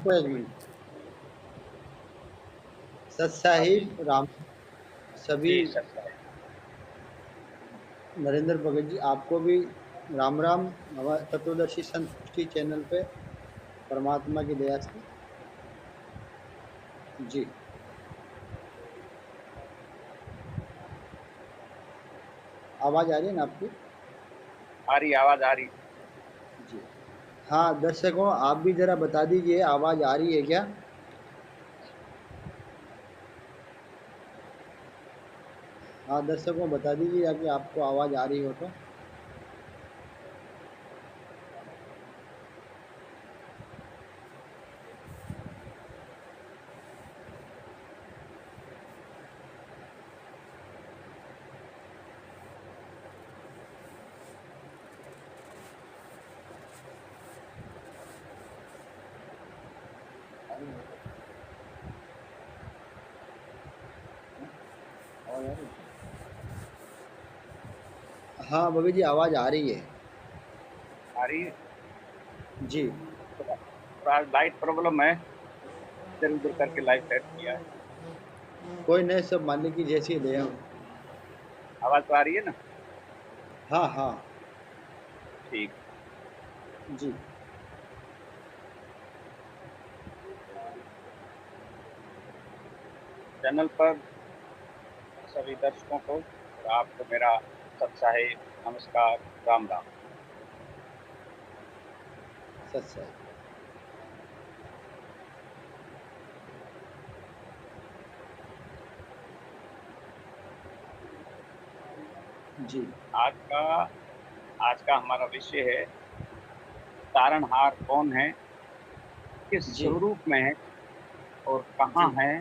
आपको 1 मिनट। सत हाँ जी। साहिब राम सभी जी सर। नरेंद्र भगत जी आपको भी राम राम। हमारे तत्वदर्शी संतुष्टि चैनल पे परमात्मा की दया से जी। आवाज आ रही है ना आपकी? आ रही आवाज आ रही। जी। हाँ दर्शकों, आप भी जरा बता दीजिए आवाज आ रही है क्या? हाँ दर्शकों, बता दीजिए कि आपको आवाज आ रही हो तो। आवाज आ रही है? हाँ भगत जी, आवाज आ रही है। आ रही है। जी। थोड़ा आज लाइट प्रॉब्लम है, इधर उधर करके लाइट सेट किया है। कोई नहीं, सब मालिक की जैसी दया हो। आवाज तो आ रही है ना? हाँ हाँ। ठीक। जी। चैनल पर सभी दर्शकों को और आपको मेरा सत्साहिब नमस्कार, राम राम। सच है। जी। आज का आज का हमारा विषय है तारणहार कौन है, किस जी। स्वरूप में है और कहाँ जी। है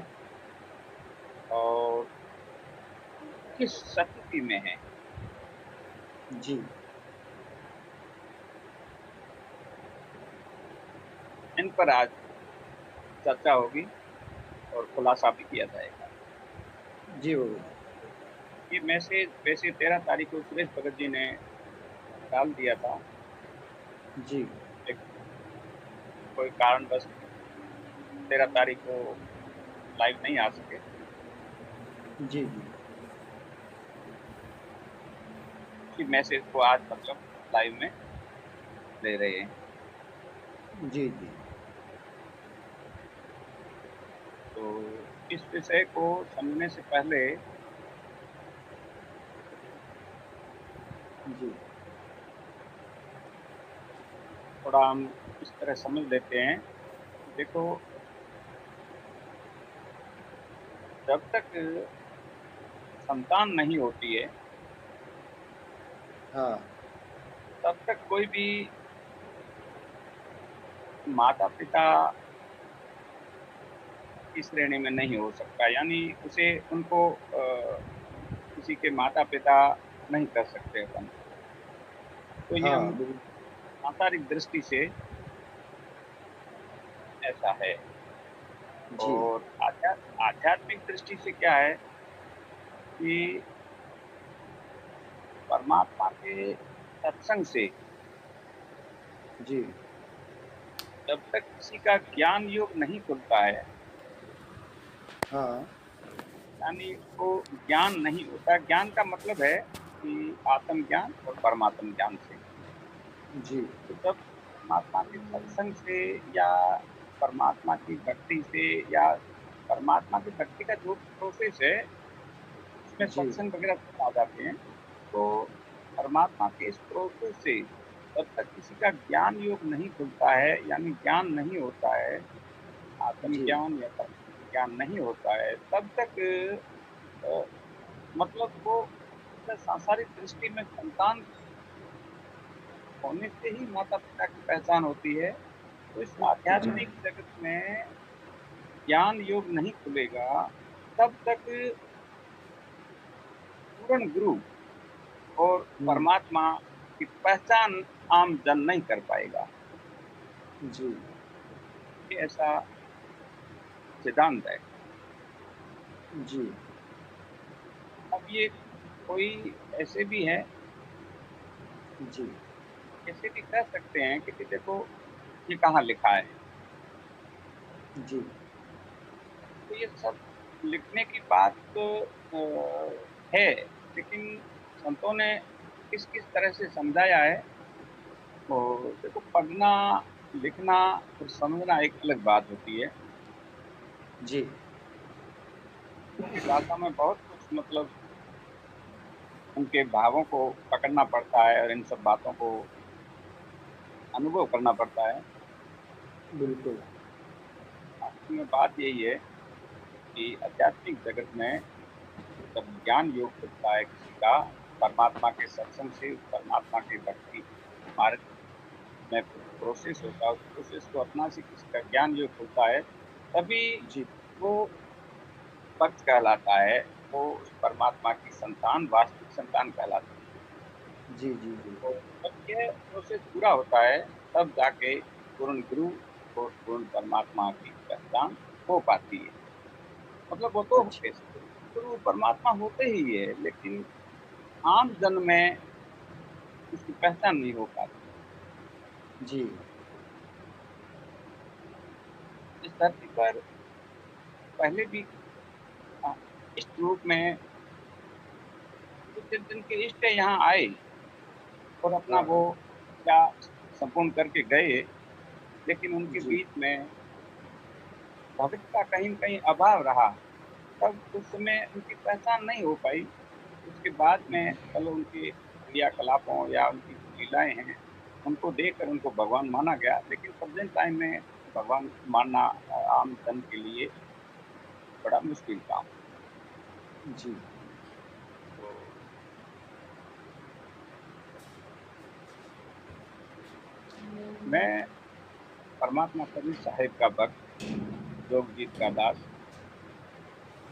और किस शक्ति में है। जी। इन पर आज चर्चा होगी और खुलासा भी किया जाएगा। जी भगत ये मैसेज वैसे 13 तारीख को सुरेश भगत जी ने डाल दिया था, जी। लेकिन कोई कारणवश 13 तारीख को लाइव नहीं आ सके। जी। जी। उसी मैसेज को आज मतलब लाइव में ले रहे हैं। जी। जी। तो इस विषय को समझने से पहले जी। थोड़ा हम इस तरह समझ लेते हैं। देखो, जब तक संतान नहीं होती है हाँ। तब तक कोई भी माता पिता की श्रेणी में नहीं हो सकता, यानी उसे उनको किसी के माता पिता नहीं कर सकते अपन। तो ये हम हाँ बिल्कुल। सांसारिक दृष्टि से ऐसा है। जी। और आध्यात्मिक दृष्टि से क्या है कि परमात्मा के सत्संग से जी। जब तक किसी का ज्ञान योग नहीं खुलता है, हाँ। यानी उसको ज्ञान नहीं होता। ज्ञान का मतलब है कि आत्म ज्ञान और परमात्म ज्ञान से। जी। तो जब परमात्मा के सत्संग से या परमात्मा की भक्ति से या परमात्मा की भक्ति का जो प्रोसेस है उसमें जी। सत्संग वगैरह सब आ जाते हैं। तो परमात्मा के इस प्रोसेस से जब तक किसी का ज्ञान योग नहीं खुलता है, यानी ज्ञान नहीं होता है, जी। आत्मज्ञान या परम ज्ञान नहीं होता है, तब तक अ, मतलब वो सांसारिक दृष्टि में संतान होने से ही माता पिता की पहचान होती है। तो इस आध्यात्मिक जगत में ज्ञान योग नहीं खुलेगा तब तक पूर्ण गुरु और हम्म। परमात्मा की पहचान आम जन नहीं कर पाएगा। जी। ये ऐसा सिद्धांत है। जी। अब ये कोई ऐसे भी है, जी। ऐसे भी कह सकते हैं कि देखो ये कहाँ लिखा है। जी, तो ये सब लिखने की बात तो है, लेकिन संतों ने किस-किस तरह से समझाया है, तो देखो पढ़ना, लिखना और समझना एक अलग बात होती है। जी, उनकी भाषा में बहुत कुछ मतलब उनके भावों को पकड़ना पड़ता है और इन सब बातों को अनुभव करना पड़ता है। बिल्कुल। आखिर में बात यही है कि आध्यात्मिक जगत में जब ज्ञान योग खुलता है किसी का, परमात्मा के सत्संग से, उस परमात्मा के भक्ति मार्ग में प्रोसेस होता है, उस प्रोसेस को अपना से किसी का ज्ञान योग खुलता है, तभी जी, वो भक्त कहलाता है, वो उस परमात्मा की संतान, वास्तविक संतान कहलाता है। जी, जी, जी। तो जब ये प्रोसेस पूरा होता है, तब जाके पूर्ण गुरु और पूर्ण परमात्मा की पहचान हो पाती है। मतलब वो तो अच्छा, गुरु परमात्मा होते ही है, लेकिन आम जन में उसकी पहचान नहीं हो पाती। जी, इस धरती पर पहले भी अ, इस रूप में कुछ जिनके इष्ट यहाँ आए और अपना हाँ, वो हाँ। क्या संपूर्ण करके गए, लेकिन उनके जी, बीच में भगत का कहीं न कहीं अभाव रहा। तब उस समय उनकी पहचान नहीं हो पाई। उसके बाद में जी, चलो उनके क्रियाकलापों या उनकी जो लीलाएँ हैं, उनको देखकर उनको भगवान माना गया। लेकिन प्रेज़ेंट टाइम में भगवान मानना आम जन के लिए बड़ा मुश्किल काम। जी, तो मैं परमात्मा कबीर साहिब का भक्त, जोगजीत का दास,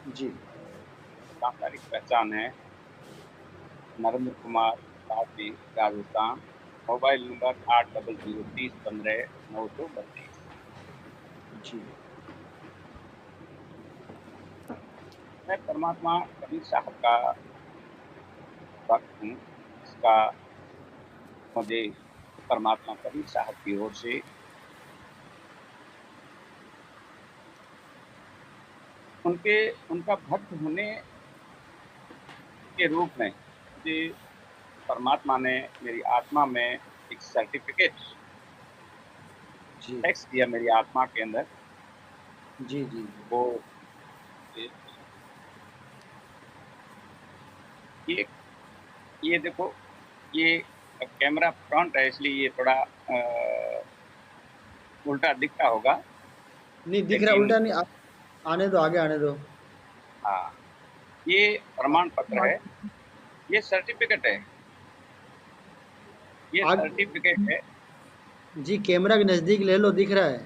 जी, सांसारिक पहचान है नरेंद्र कुमार, लालजी, राजस्थान। Mobile number 8003159232। जी, मैं परमात्मा कबीर साहब का भक्त हूँ। इसका मुझे परमात्मा कबीर साहब की ओर से उनके उनका भक्त होने के रूप में मुझे परमात्मा ने मेरी आत्मा में एक सर्टिफ़िकेट जी, टेक्स्ट दिया मेरी आत्मा के अंदर। जी, जी, वो ये ये ये देखो, ये कैमरा फ्रंट है इसलिए ये थोड़ा उल्टा दिखता होगा, नहीं दिख रहा, लेकिन उल्टा नहीं, आने दो, आगे आने दो। हाँ, ये प्रमाण पत्र है, ये सर्टिफ़िकेट है, ये आग सर्टिफ़िकेट है। जी, कैमरा के नज़दीक ले लो, दिख रहा है।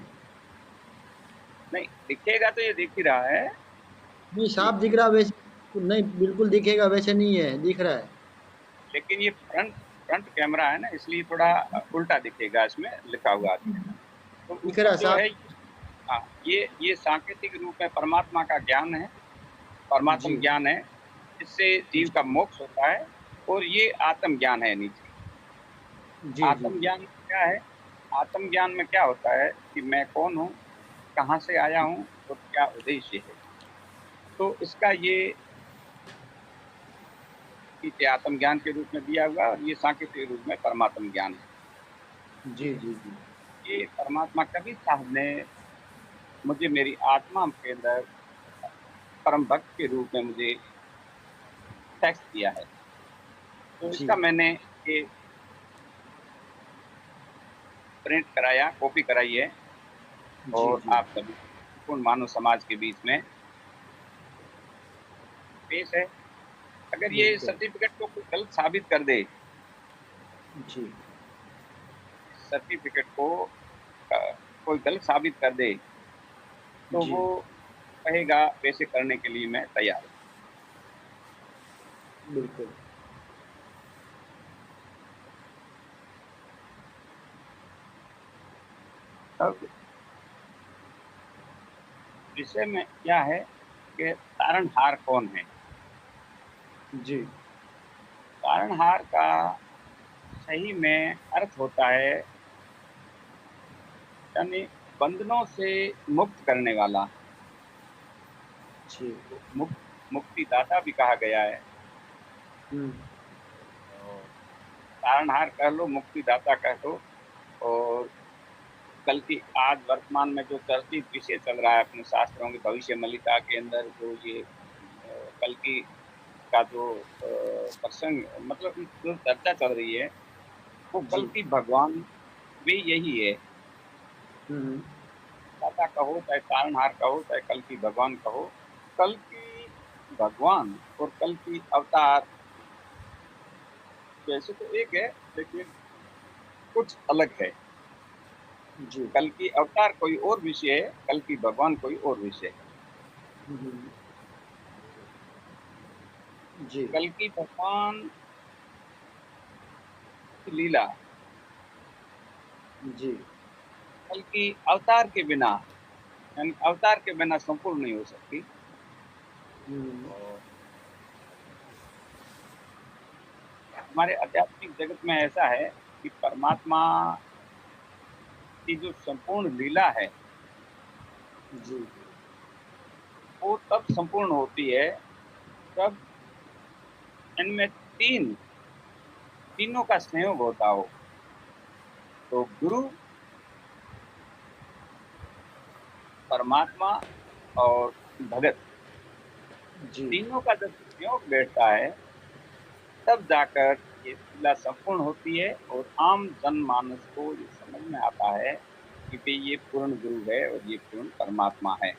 नहीं, दिखेगा तो ये दिख ही रहा है। नहीं, ये साफ दिख रहा वैसे नहीं, बिल्कुल दिखेगा वैसे नहीं है, दिख रहा है। लेकिन ये फ्रंट फ्रंट कैमरा है ना, इसलिए थोड़ा उल्टा दिखेगा, इसमें लिखा हुआ दिखेगा। तो दिख रहा ऊपर है जो साफ। है हाँ, ये सांकेतिक रूप में परमात्मा का ज्ञान है, परमात्म जी, ज्ञान है, इससे जीव जी, का मोक्ष होता है और ये आत्म ज्ञान है नीचे। जी, जी, आत्म ज्ञान क्या है? आत्म ज्ञान में क्या होता है कि मैं कौन हूँ, कहाँ से आया हूँ और क्या उद्देश्य है। तो इसका ये नीचे आत्म ज्ञान के रूप में दिया हुआ है और ये सांकेतिक रूप में परमात्म ज्ञान है। जी, जी, जी, ये परमात्मा कबीर साहब ने मुझे मेरी आत्मा के अंदर परम भक्त के रूप में मुझे टेक्स्ट दिया है। तो जी, इसका मैंने ये प्रिंट कराया, कॉपी कराई है जी, और जी, आप सभी संपूर्ण मानव समाज के बीच में पेश है। अगर ये बिल्कुल। सर्टिफ़िकेट को कोई गलत साबित कर दे, जी, इस सर्टिफ़िकेट को अ, कोई गलत साबित कर दे, तो जी, वो कहेगा वैसे करने के लिए मैं तैयार हूँ। बिल्कुल। अब विषय में क्या है कि तारणहार कौन है? जी, तारणहार का सही में अर्थ होता है यानी बंधनों से मुक्त करने वाला, जी। तो मुक्तिदाता भी कहा गया है। हुँ। और तारणहार कह लो, मुक्तिदाता कह लो। और कल की आज वर्तमान में जो चर्चित विषय चल रहा है अपने शास्त्रों की भविष्य मलिका के अंदर, जो ये कल की का जो प्रसंग, मतलब जो चर्चा चल रही है, वो कल जी। की भगवान भी यही है। हुँ, हुँ। दाता कहो, चाहे तारणहार कहो, चाहे कल की भगवान कहो, कल की भगवान और कल की अवतार वैसे तो एक है, लेकिन कुछ अलग है। जी। कल की अवतार कोई और विषय है, कल की भगवान कोई और विषय है। हुँ, हुँ। जी। कल की भगवान की लीला जी। कल की अवतार के बिना, यानी अवतार के बिना संपूर्ण नहीं हो सकती। हुँ। और हमारे आध्यात्मिक जगत में ऐसा है कि परमात्मा की जो संपूर्ण लीला है, जी। वो तब संपूर्ण होती है जब इनमें तीनों का संयोग होता हो। तो गुरु, परमात्मा और भगत, जी। तीनों का जब संयोग बैठता है, तब जाकर ये लीला संपूर्ण होती है और आम जनमानस को ये समझ में आता है कि भई ये पूर्ण गुरु है और ये पूर्ण परमात्मा है।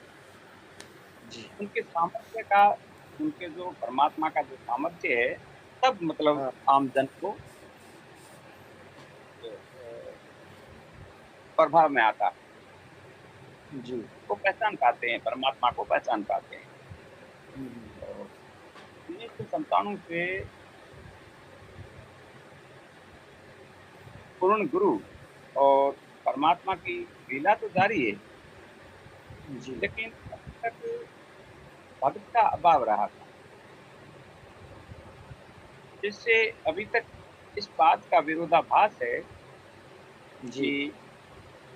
जी। उनके सामर्थ्य का, उनके जो परमात्मा का जो सामर्थ्य है, तब मतलब हाँ। आम जन को प्रभाव में आता है। जी। वो पहचान पाते हैं, परमात्मा को पहचान पाते हैं। हुँ, हुँ। तो 1997 से पूर्ण गुरु और परमात्मा की लीला तो जारी है, जी। लेकिन अभी तक भक्त का अभाव रहा था। जिससे अभी तक इस बात का विरोधाभास है जी। कि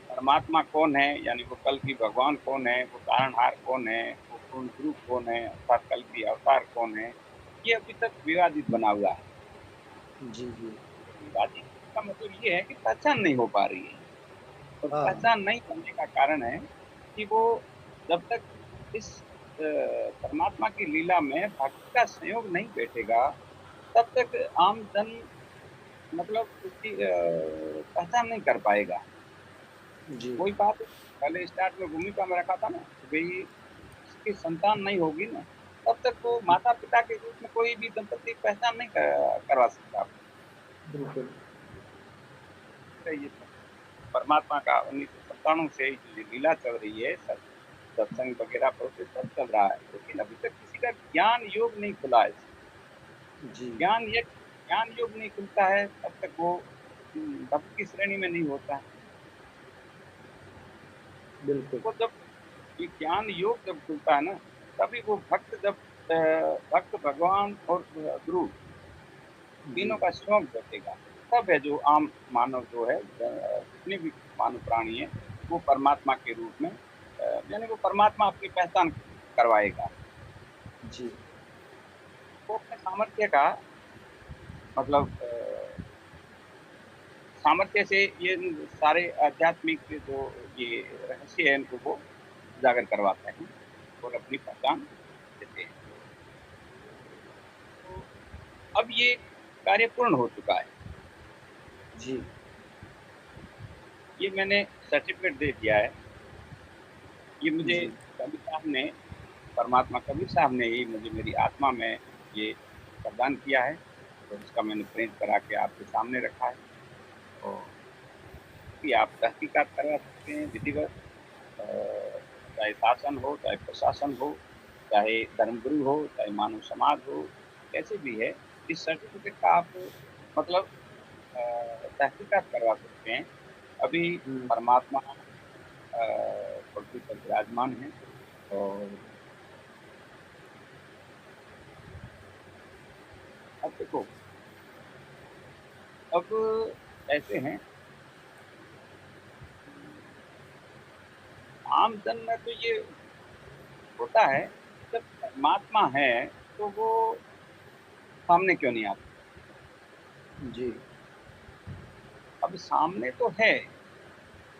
परमात्मा कौन है, यानी वो कल की भगवान कौन है, वो तारणहार कौन है, वो पूर्ण गुरु कौन है, अर्थात कल की अवतार कौन है, ये अभी तक विवादित बना हुआ है। जी, जी। विवादित का मतलब ये है कि पहचान नहीं हो पा रही है। और हाँ। पहचान नहीं होने का कारण है कि वो जब तक इस परमात्मा की लीला में भक्ति का संयोग नहीं बैठेगा, तब तक आम जन मतलब उसकी पहचान नहीं कर पाएगा। जी। वही बात पहले स्टार्ट में भूमिका में रखा था ना, कि भई जिसकी संतान नहीं होगी ना, तब तक वो माता-पिता के रूप में कोई भी दंपति पहचान नहीं करवा सकता। बिल्कुल। ये परमात्मा का 1997 से जो ये लीला चल रही है, सत्संग वगैरह प्रोसेस सब चल रहा है, लेकिन अभी तक किसी का ज्ञान योग नहीं खुला है। जी। ज्ञान योग नहीं खुलता है, तब तक वो भक्त की श्रेणी में नहीं होता है। बिल्कुल। वो जब ये ज्ञान योग जब खुलता है ना, तभी वो भक्त जब भक्त भगवान और गुरु जी। तीनों का संयोग बैठेगा, तब है जो आम मानव जो है, जितने भी मानव प्राणी हैं, वो परमात्मा के रूप में यानी वो परमात्मा अपनी पहचान करवाएगा। जी। वो अपने सामर्थ्य का मतलब सामर्थ्य से ये सारे आध्यात्मिक जो ये रहस्य है, इनको वो उजागर करवाते हैं और अपनी पहचान देते हैं। तो अब ये कार्य पूर्ण हो चुका है। जी। ये मैंने सर्टिफ़िकेट दे दिया है। ये मुझे जी। कबीर साहब ने, परमात्मा कबीर साहब ने ही मुझे मेरी आत्मा में ये प्रदान किया है और इसका मैंने प्रिंट करा के आपके सामने रखा है। और कि आप तहकीकात करवा सकते हैं विधिवत, चाहे शासन हो, चाहे प्रशासन हो, चाहे धर्मगुरु हो, चाहे मानव समाज हो, कैसे भी है, इस सर्टिफ़िकेट का आप मतलब तहकीकात करवा सकते हैं। अभी हुँ। परमात्मा पृथ्वी पर विराजमान हैं। और अब देखो, अब ऐसे हैं आम जन में तो ये होता है, जब परमात्मा है तो वो सामने क्यों नहीं आता? जी। अब सामने तो है,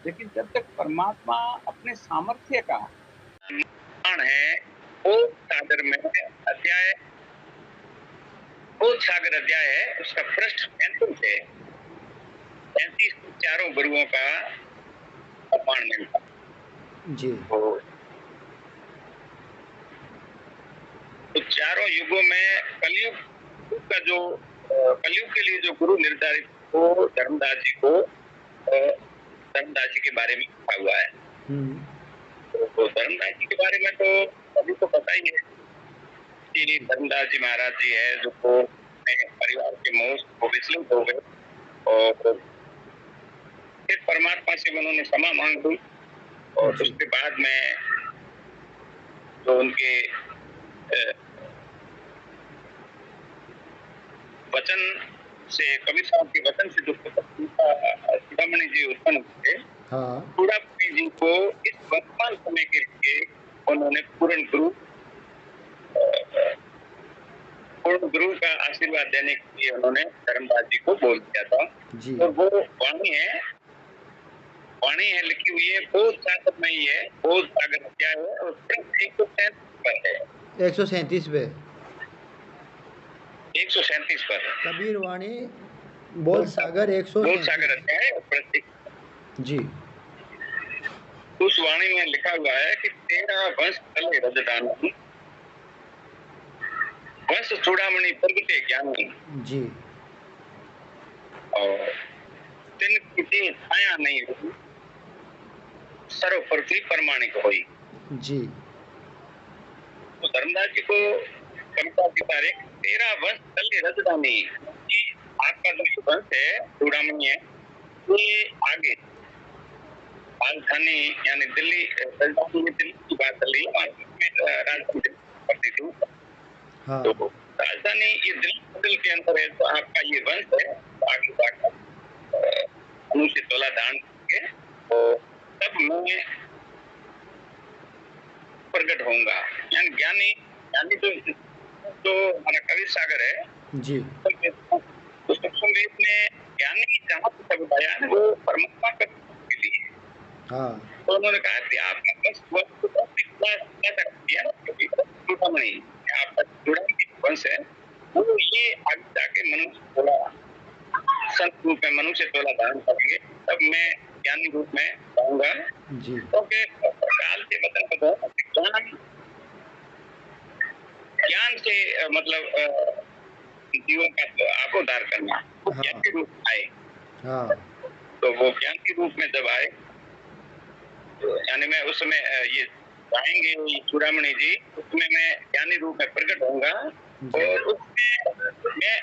लेकिन जब तक परमात्मा अपने सामर्थ्य का निर्माण है, वो सागर में अध्याय, वो सागर अध्याय है, उसका पृष्ठ 35 है। 35 चारों गुरुओं का प्रमाण मिलता जी। तो चारों युगों में कलयुग का जो कलयुग के लिए जो गुरु निर्धारित वो धर्मदास जी को धर्मदास जी के बारे में लिखा हुआ है। तो धर्मदास जी के बारे में तो अभी तो पता ही है कि धर्मदास जी महाराज जी है जो अपने परिवार के मोह को विचलित हो गए और फिर परमात्मा से उन्होंने क्षमा मांग ली और उसके बाद में जो उनके वचन से, कबीर साहब के वचन से जो चूड़ामणि जी उत्पन्न हुए, चूड़ामणि जी को इस वर्तमान समय के लिए उन्होंने पूर्ण गुरु का आशीर्वाद देने के लिए उन्होंने धर्मदास जी को बोल दिया था। और वो वाणी है लिखी हुई है, बोध सागर में ही है, बोध सागर क्या है और 137 पर है, 137 पे 137 पर कबीर वाणी बोध सागर 137 अध्याय प्रत्येक जी। उस वाणी में लिखा हुआ है कि तेरा वंश तले रजदानी, वंश चूड़ामणि प्रगटे ज्ञानी जी। और तिन की छाया नहीं हुई, सर्व पृथ्वी प्रमाणिक हुई। जी। तो धर्मदास जी को कविता की तारीख, तेरा वंश तले रजदानी, कि आपका जो वंश है चूड़ामणि है, ये आगे राजधानी यानी दिल्ली, दिल्ली की बात चल रही है, राजधानी दिल्ली थी। तो राजधानी ये दिल्ली के अंदर है, तो आपका ये वंश है आगे जाकर मनुष्य तोला दान करके तो तब मैं प्रकट होऊंगा। यानी ज्ञानी यानी जो हमारा कबीर सागर है जी, तो संवेद में ज्ञानी जहाँ तक बताया है वो परमात्मा के लिए। तो उन्होंने कहा कि आपका बस आपका जुड़ा वंश है वो ये आगे जाके मनुष्य तोला संत रूप में मनुष्य तोला धारण करेंगे, तब मैं ज्ञानी रूप में रहूंगा। क्योंकि काल के मतलब ज्ञान से मतलब जीवन का आगोदार करना ज्ञान के रूप में आए। तो वो ज्ञान के रूप में जब आए तो यानी मैं उस समय ये आएंगे चूड़ामणि जी, उसमें मैं ज्ञानी रूप में प्रकट होऊंगा और उसमें मैं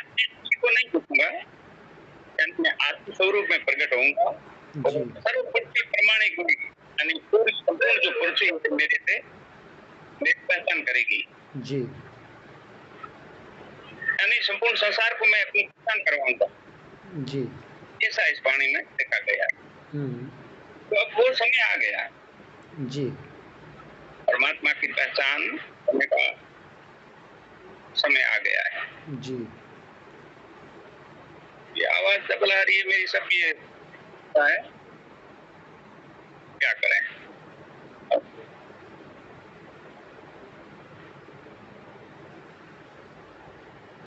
को नहीं झुकूंगा, मैं आत्म स्वरूप में प्रकट होऊंगा और सर्वपृथ्वी प्रमाणिक होगी, यानी पूरी संपूर्ण जो पृथ्वी मेरे से मेरी पहचान करेगी जी, यानी संपूर्ण संसार को मैं अपनी पहचान करवाऊंगा जी, ऐसा इस वाणी में देखा गया है। तो अब वो समय आ गया जी, परमात्मा की पहचान करने का समय आ गया है जी। ये आवाज डबल आ रही है मेरी, सब ये है क्या करें।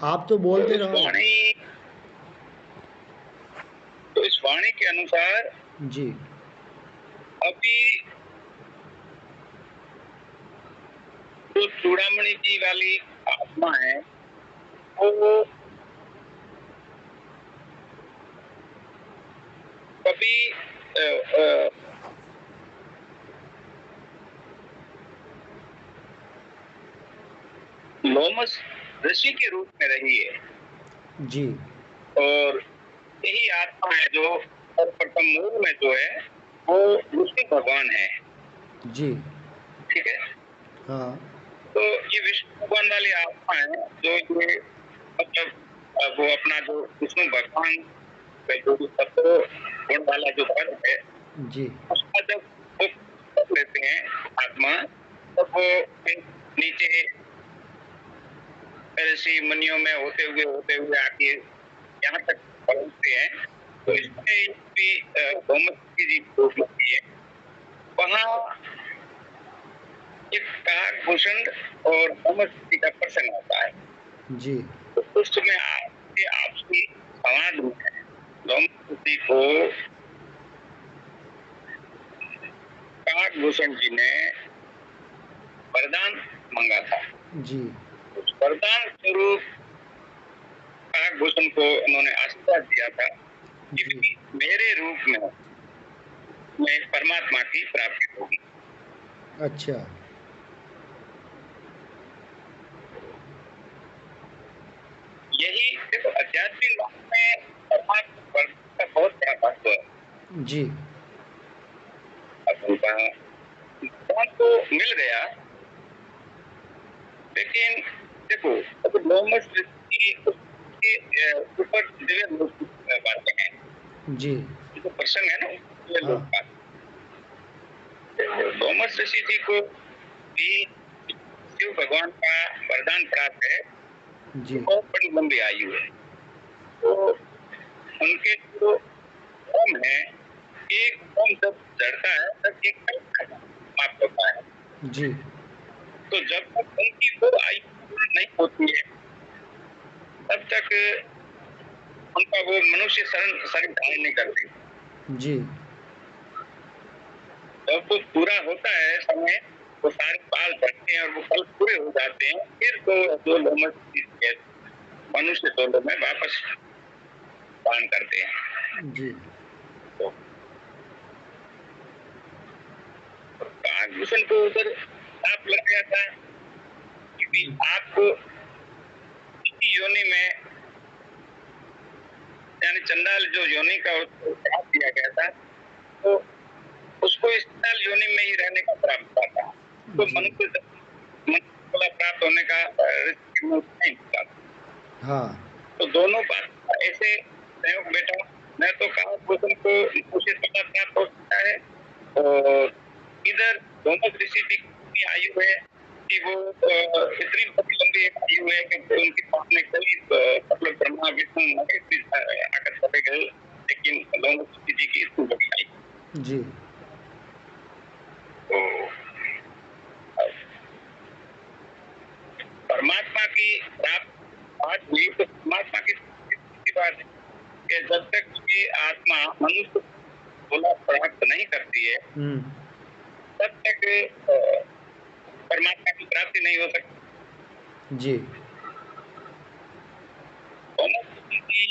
आप तो बोलते रहो। तो इस वाणी के अनुसार जी अभी जो चूड़ामणि जी वाली आत्मा है वो कभी लोमस ऋषि के रूप में रही है जी, और यही आत्मा है जो सर्वप्रथम मूल में जो है वो विष्णु भगवान है जी, ठीक है। हाँ, तो ये विष्णु भगवान वाली आत्मा है जो ये मतलब वो अपना जो विष्णु भगवान जो गुण वाला जो पद है जी, उसका जब वो लेते हैं परमात्मा तब वो नीचे ऋषि मुनियों में होते हुए आके यहाँ तक पहुंचते हैं। तो इसमें भी गोमती जी प्रूफ लगती है। वहाँ एक काकभूषण और गोमती का प्रसंग होता है जी तो उस समय आपसी संवाद में गोमती को काकभूषण जी ने वरदान मांगा था। जी उस वरदान स्वरूप काकभूषण को उन्होंने आशीर्वाद दिया था कि जी मेरे रूप में मैं परमात्मा की प्राप्ति होगी। अच्छा यही देखो आध्यात्मिक मार्ग में परमात्मा का बहुत बड़ा महत्व है। जी भगवान को मिल गया लेकिन देखो अब मोहम्मद की ऊपर दिव्य लोग बातें हैं जी जो प्रसंग है ना दिव्य हाँ लोग बात मोहम्मद ऋषि जी को भी शिव भगवान का वरदान प्राप्त है। जी बहुत बड़ी लंबी आयु है तो उनके जो होम है एक होम जब जड़ता है तब एक समाप्त होता है। जी तो जब तक उनकी वो आयु पूर्ण नहीं होती है तब तक उनका वो मनुष्य शरीर धारण नहीं करते। जी जब वो पूरा होता है समय वो सारे बाल बढ़ते हैं और वो फल पूरे हो जाते हैं फिर तो जो लोमस मनुष्य शरीर में वापस दान करते हैं। जी तो काकभूषण को उधर आप लग गया था कि आपको इसी योनि में यानी चंडाल जो योनि का श्राप दिया गया था तो उसको इस चंडाल योनि में ही रहने का श्राप मिला था। तो मनुष्य प्राप्त होने का रिस्क नहीं मिला। हाँ तो दोनों बात ऐसे संयोग बेटा मैं तो काकभूषण को उसे प्राप्त हो सकता है और इधर दोनों ऋषि जी की आयु है कि वो इतनी लंबी आयु है कि उनके सामने कई मतलब ब्रह्मा विष्णु महेश भी आकर चले गए लेकिन दोनों ऋषि जी की इतनी बड़ी आयु। जी तो परमात्मा की बात हुई तो परमात्मा की बात है कि जब तक की आत्मा मनुष्य बोला प्राप्त नहीं करती है तब तक परमात्मा की प्राप्ति नहीं हो सकती। जी की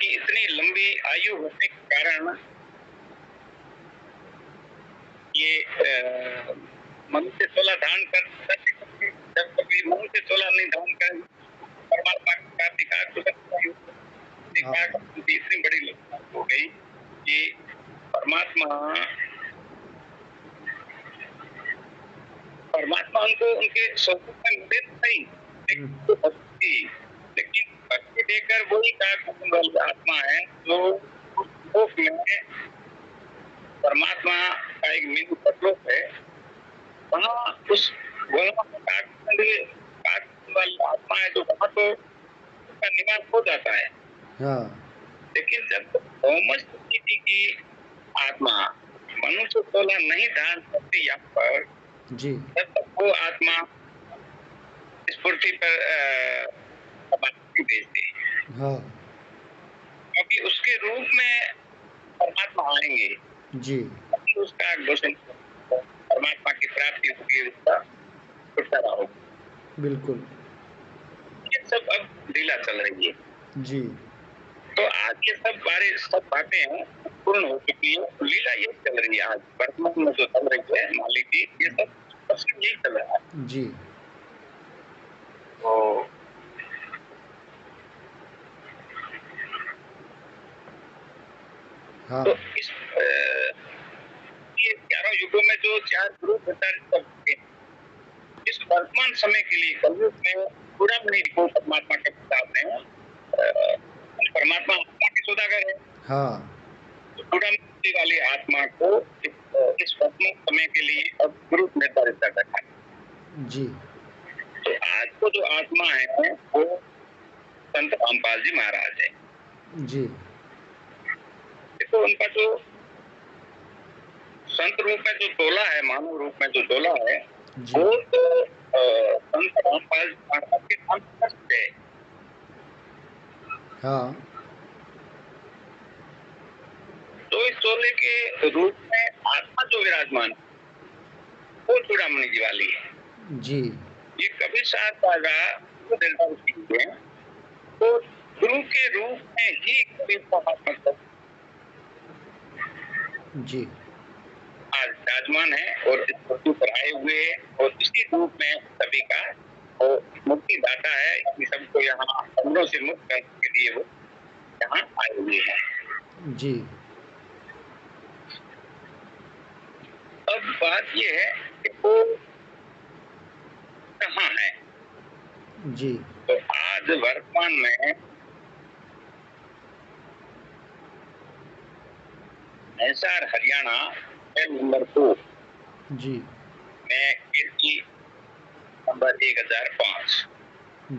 इतनी लंबी आयु होने के कारण ये मनुष्य चोला धारण कर सकते जब कभी मनुष्य चोला नहीं धारण कर परमात्मा की प्राप्ति का इतनी बड़ी हो गई कि परमात्मा उनको उनके स्वरूप में मिले नहीं लेकिन भक्ति देकर वही काकभूषण आत्मा है जो उस लोक में परमात्मा का एक मिनी परलोक है वहाँ उस वाली आत्मा है जो वहाँ तो उसका निवास हो जाता है। हाँ लेकिन जब मोहम्मद जी की आत्मा मनुष्य तोला नहीं धारण करती यहाँ पर जी तब तक वो आत्मा इस पृथ्वी पर भेजते हैं हाँ क्योंकि उसके रूप में परमात्मा आएंगे जी उसका घोषण परमात्मा की प्राप्ति होगी उसका छुटकारा होगा। बिल्कुल ये सब अब लीला चल रही है। जी तो आज ये सब बातें हैं पूर्ण हो चुकी है। लीला ये चल रही है आज वर्तमान में जो चल रही है मालिक की ये सब यही चल रहा है। जी तो हाँ तो इस ये 11 युगों में जो 4 ग्रुप निर्धारित कर चुके हैं इस वर्तमान समय के लिए कलयुग में पूरा नहीं को परमात्मा के किताब में परमात्मा आत्मा की सौदागर है। हाँ तो पूरा वाली आत्मा को इस वर्तमान समय समय के लिए अब ग्रुप निर्धारित कर रखा है। जी। तो आज को जो आत्मा है वो संत रामपाल जी महाराज है। जी। देखो उनका जो संत रूप में जो तोला है, मानव रूप में जो तोला है, जी। वो तो संत रामपाल जी महाराज के नाम से है। हाँ। तो इस तोले के रूप में आत्मा जो विराजमान है, वो चूड़ामणि जी वाली है। जी। ये कबीर साहब द्वारा निर्धारित की है, तो गुरु के रूप में ही कबीर साहब मतलब जी। आज विराजमान है और इस पृथ्वी पर आए हुए हैं और इसी रूप में सभी का वो मुक्ति दाता है। इन सबको यहाँ बंधनों से मुक्त करने के लिए वो यहाँ आए हुए हैं। जी। अब बात ये है कि वो कहाँ है। जी। तो आज वर्तमान में हिसार हरियाणा नंबर 2 जी। में कीर्ति नंबर 1005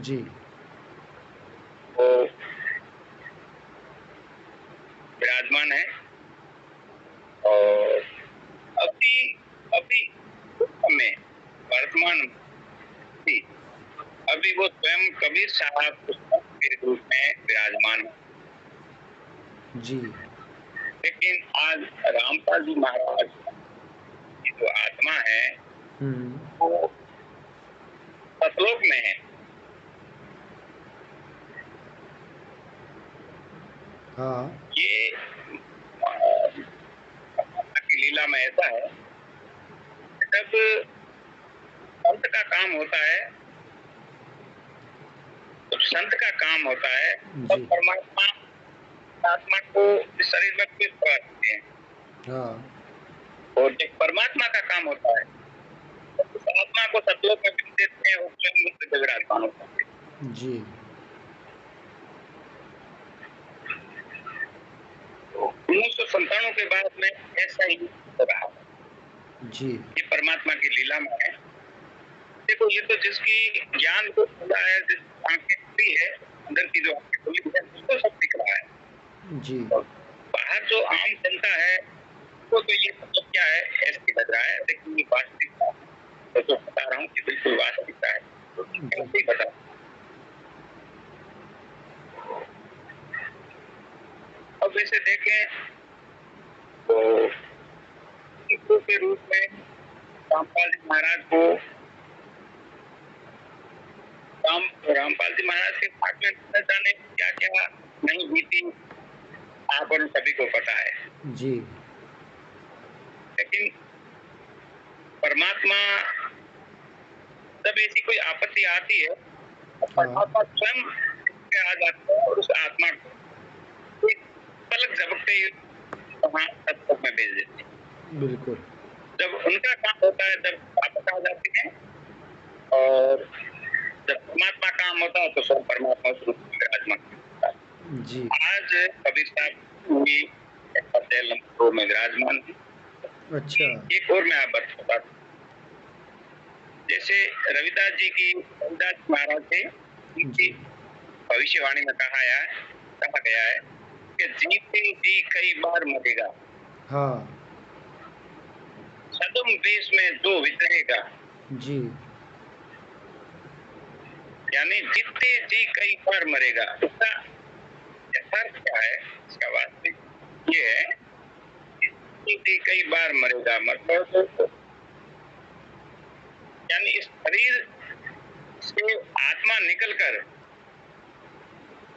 जी। वो विराजमान है। और अभी अभी में वर्तमान में अभी वो स्वयं कबीर साहब के रूप में विराजमान है। जी। लेकिन आज रामपाल जी महाराज की जो आत्मा है वो सतलोक में है। हाँ। ये की लीला में ऐसा है, जब संत का काम होता है, जब संत का काम होता है तब परमात्मा आत्मा को इस शरीर में पेश कराते हैं। हाँ। और जब परमात्मा का काम होता है तो उस आत्मा को सतलोक में भेज देते हैं और स्वयं मुक्त विराजमान होता है। जी। तो 1997 के बाद में ऐसा ही हो रहा है। जी। ये परमात्मा की लीला में है। देखो ये तो जिसकी ज्ञान को खुला है, जिस आंखें खुली है, अंदर की जो आंखें खुली है उसको सब दिख रहा है। जी। और बाहर जो आम जनता है वो तो ये मतलब क्या है ऐसे लग रहा है, लेकिन ये वास्तविकता है। तो बता रहा हूँ कि बिल्कुल वास्तविकता है, तो कैसे बता। अब वैसे देखें तो गुरु के रूप में रामपाल जी महाराज को रामपाल जी महाराज के पास में न जाने क्या क्या नहीं बीती आप और सभी को पता है। जी। लेकिन परमात्मा जब ऐसी कोई आपत्ति आती है तो परमात्मा स्वयं आ जाता है और उस आत्मा को एक पलक झपकते ही वहां सत्संग में भेज देते हैं। बिल्कुल। जब उनका काम होता है तब वापस आ जाती है, और जब परमात्मा काम होता है तो सब परमात्मा उस रूप में विराजमान होता है। जी। आज कबीर साहब भी नंबर 2 में विराजमान है। अच्छा। एक और मैं आप बता, जैसे रविदास जी की रविदास महाराज थे, उनकी भविष्यवाणी में कहा गया है कि जीते जी कई बार मरेगा, हाँ। सदम देश में जो विचरेगा। जी। यानी जीते जी कई बार मरेगा। इसका यथार्थ क्या है, इसका वास्तविक ये है कि जीते जी कई बार मरेगा मतलब यानी इस शरीर से आत्मा निकलकर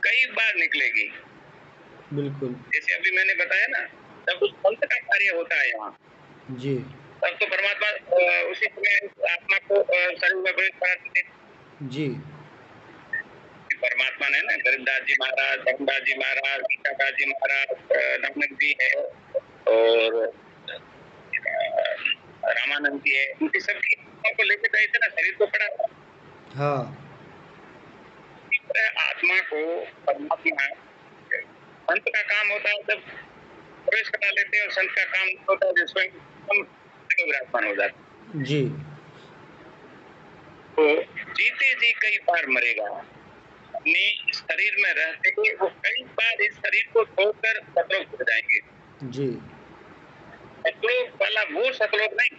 कई बार निकलेगी। बिल्कुल। जैसे अभी मैंने बताया ना, जब उस संत का कार्य होता है यहाँ, जी। तब तो परमात्मा उसी समय आत्मा को शरीर में प्रवेश कराते थे। जी। परमात्मा ने ना गरीबदास जी महाराज, धर्मदास जी महाराज, गीतादास जी महाराज, नानक जी है और रामानंद जी है, उनकी सबकी को लेकर गए थे ना, शरीर को पड़ा। हाँ। आत्मा को परमात्मा संत का काम होता है जब प्रवेश करा लेते हैं, और संत का काम होता है स्वयं में विराजमान हो जाता है। जी तो जीते जी कई बार मरेगा, अपने शरीर में रहते हुए वो कई बार इस शरीर को छोड़कर सतलोक हो जाएंगे। जी सतलोक वाला वो सतलोक नहीं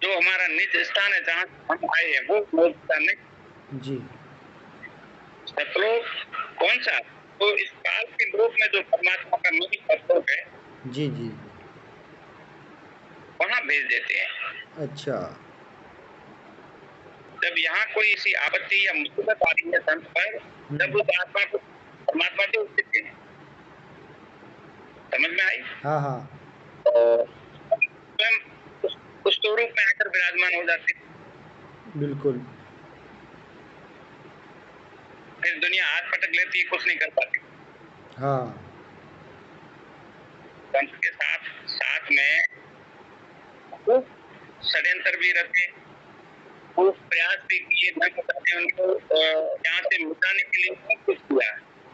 जो हमारा निज स्थान है जहाँ हम आए हैं, वो स्थान नहीं। जी सतलोक कौन सा? तो इस काल के लोक में जो परमात्मा का मूल सतलोक है, जी जी वहां भेज देते हैं। अच्छा जब यहाँ कोई ऐसी आपत्ति या मुसीबत आ रही है संत पर, तब उस आत्मा को परमात्मा दे देते हैं। समझ में आई? हाँ हाँ स्वयं उस स्वरूप में आकर विराजमान हो जाते हैं। बिल्कुल फिर दुनिया हाथ पटक लेती है, कुछ नहीं कर पाती। हाँ संत के साथ साथ में वो षड्यंत्र भी रखे, वो प्रयास भी किए, न बताते उनको यहाँ से मिटाने के लिए बहुत कुछ किया,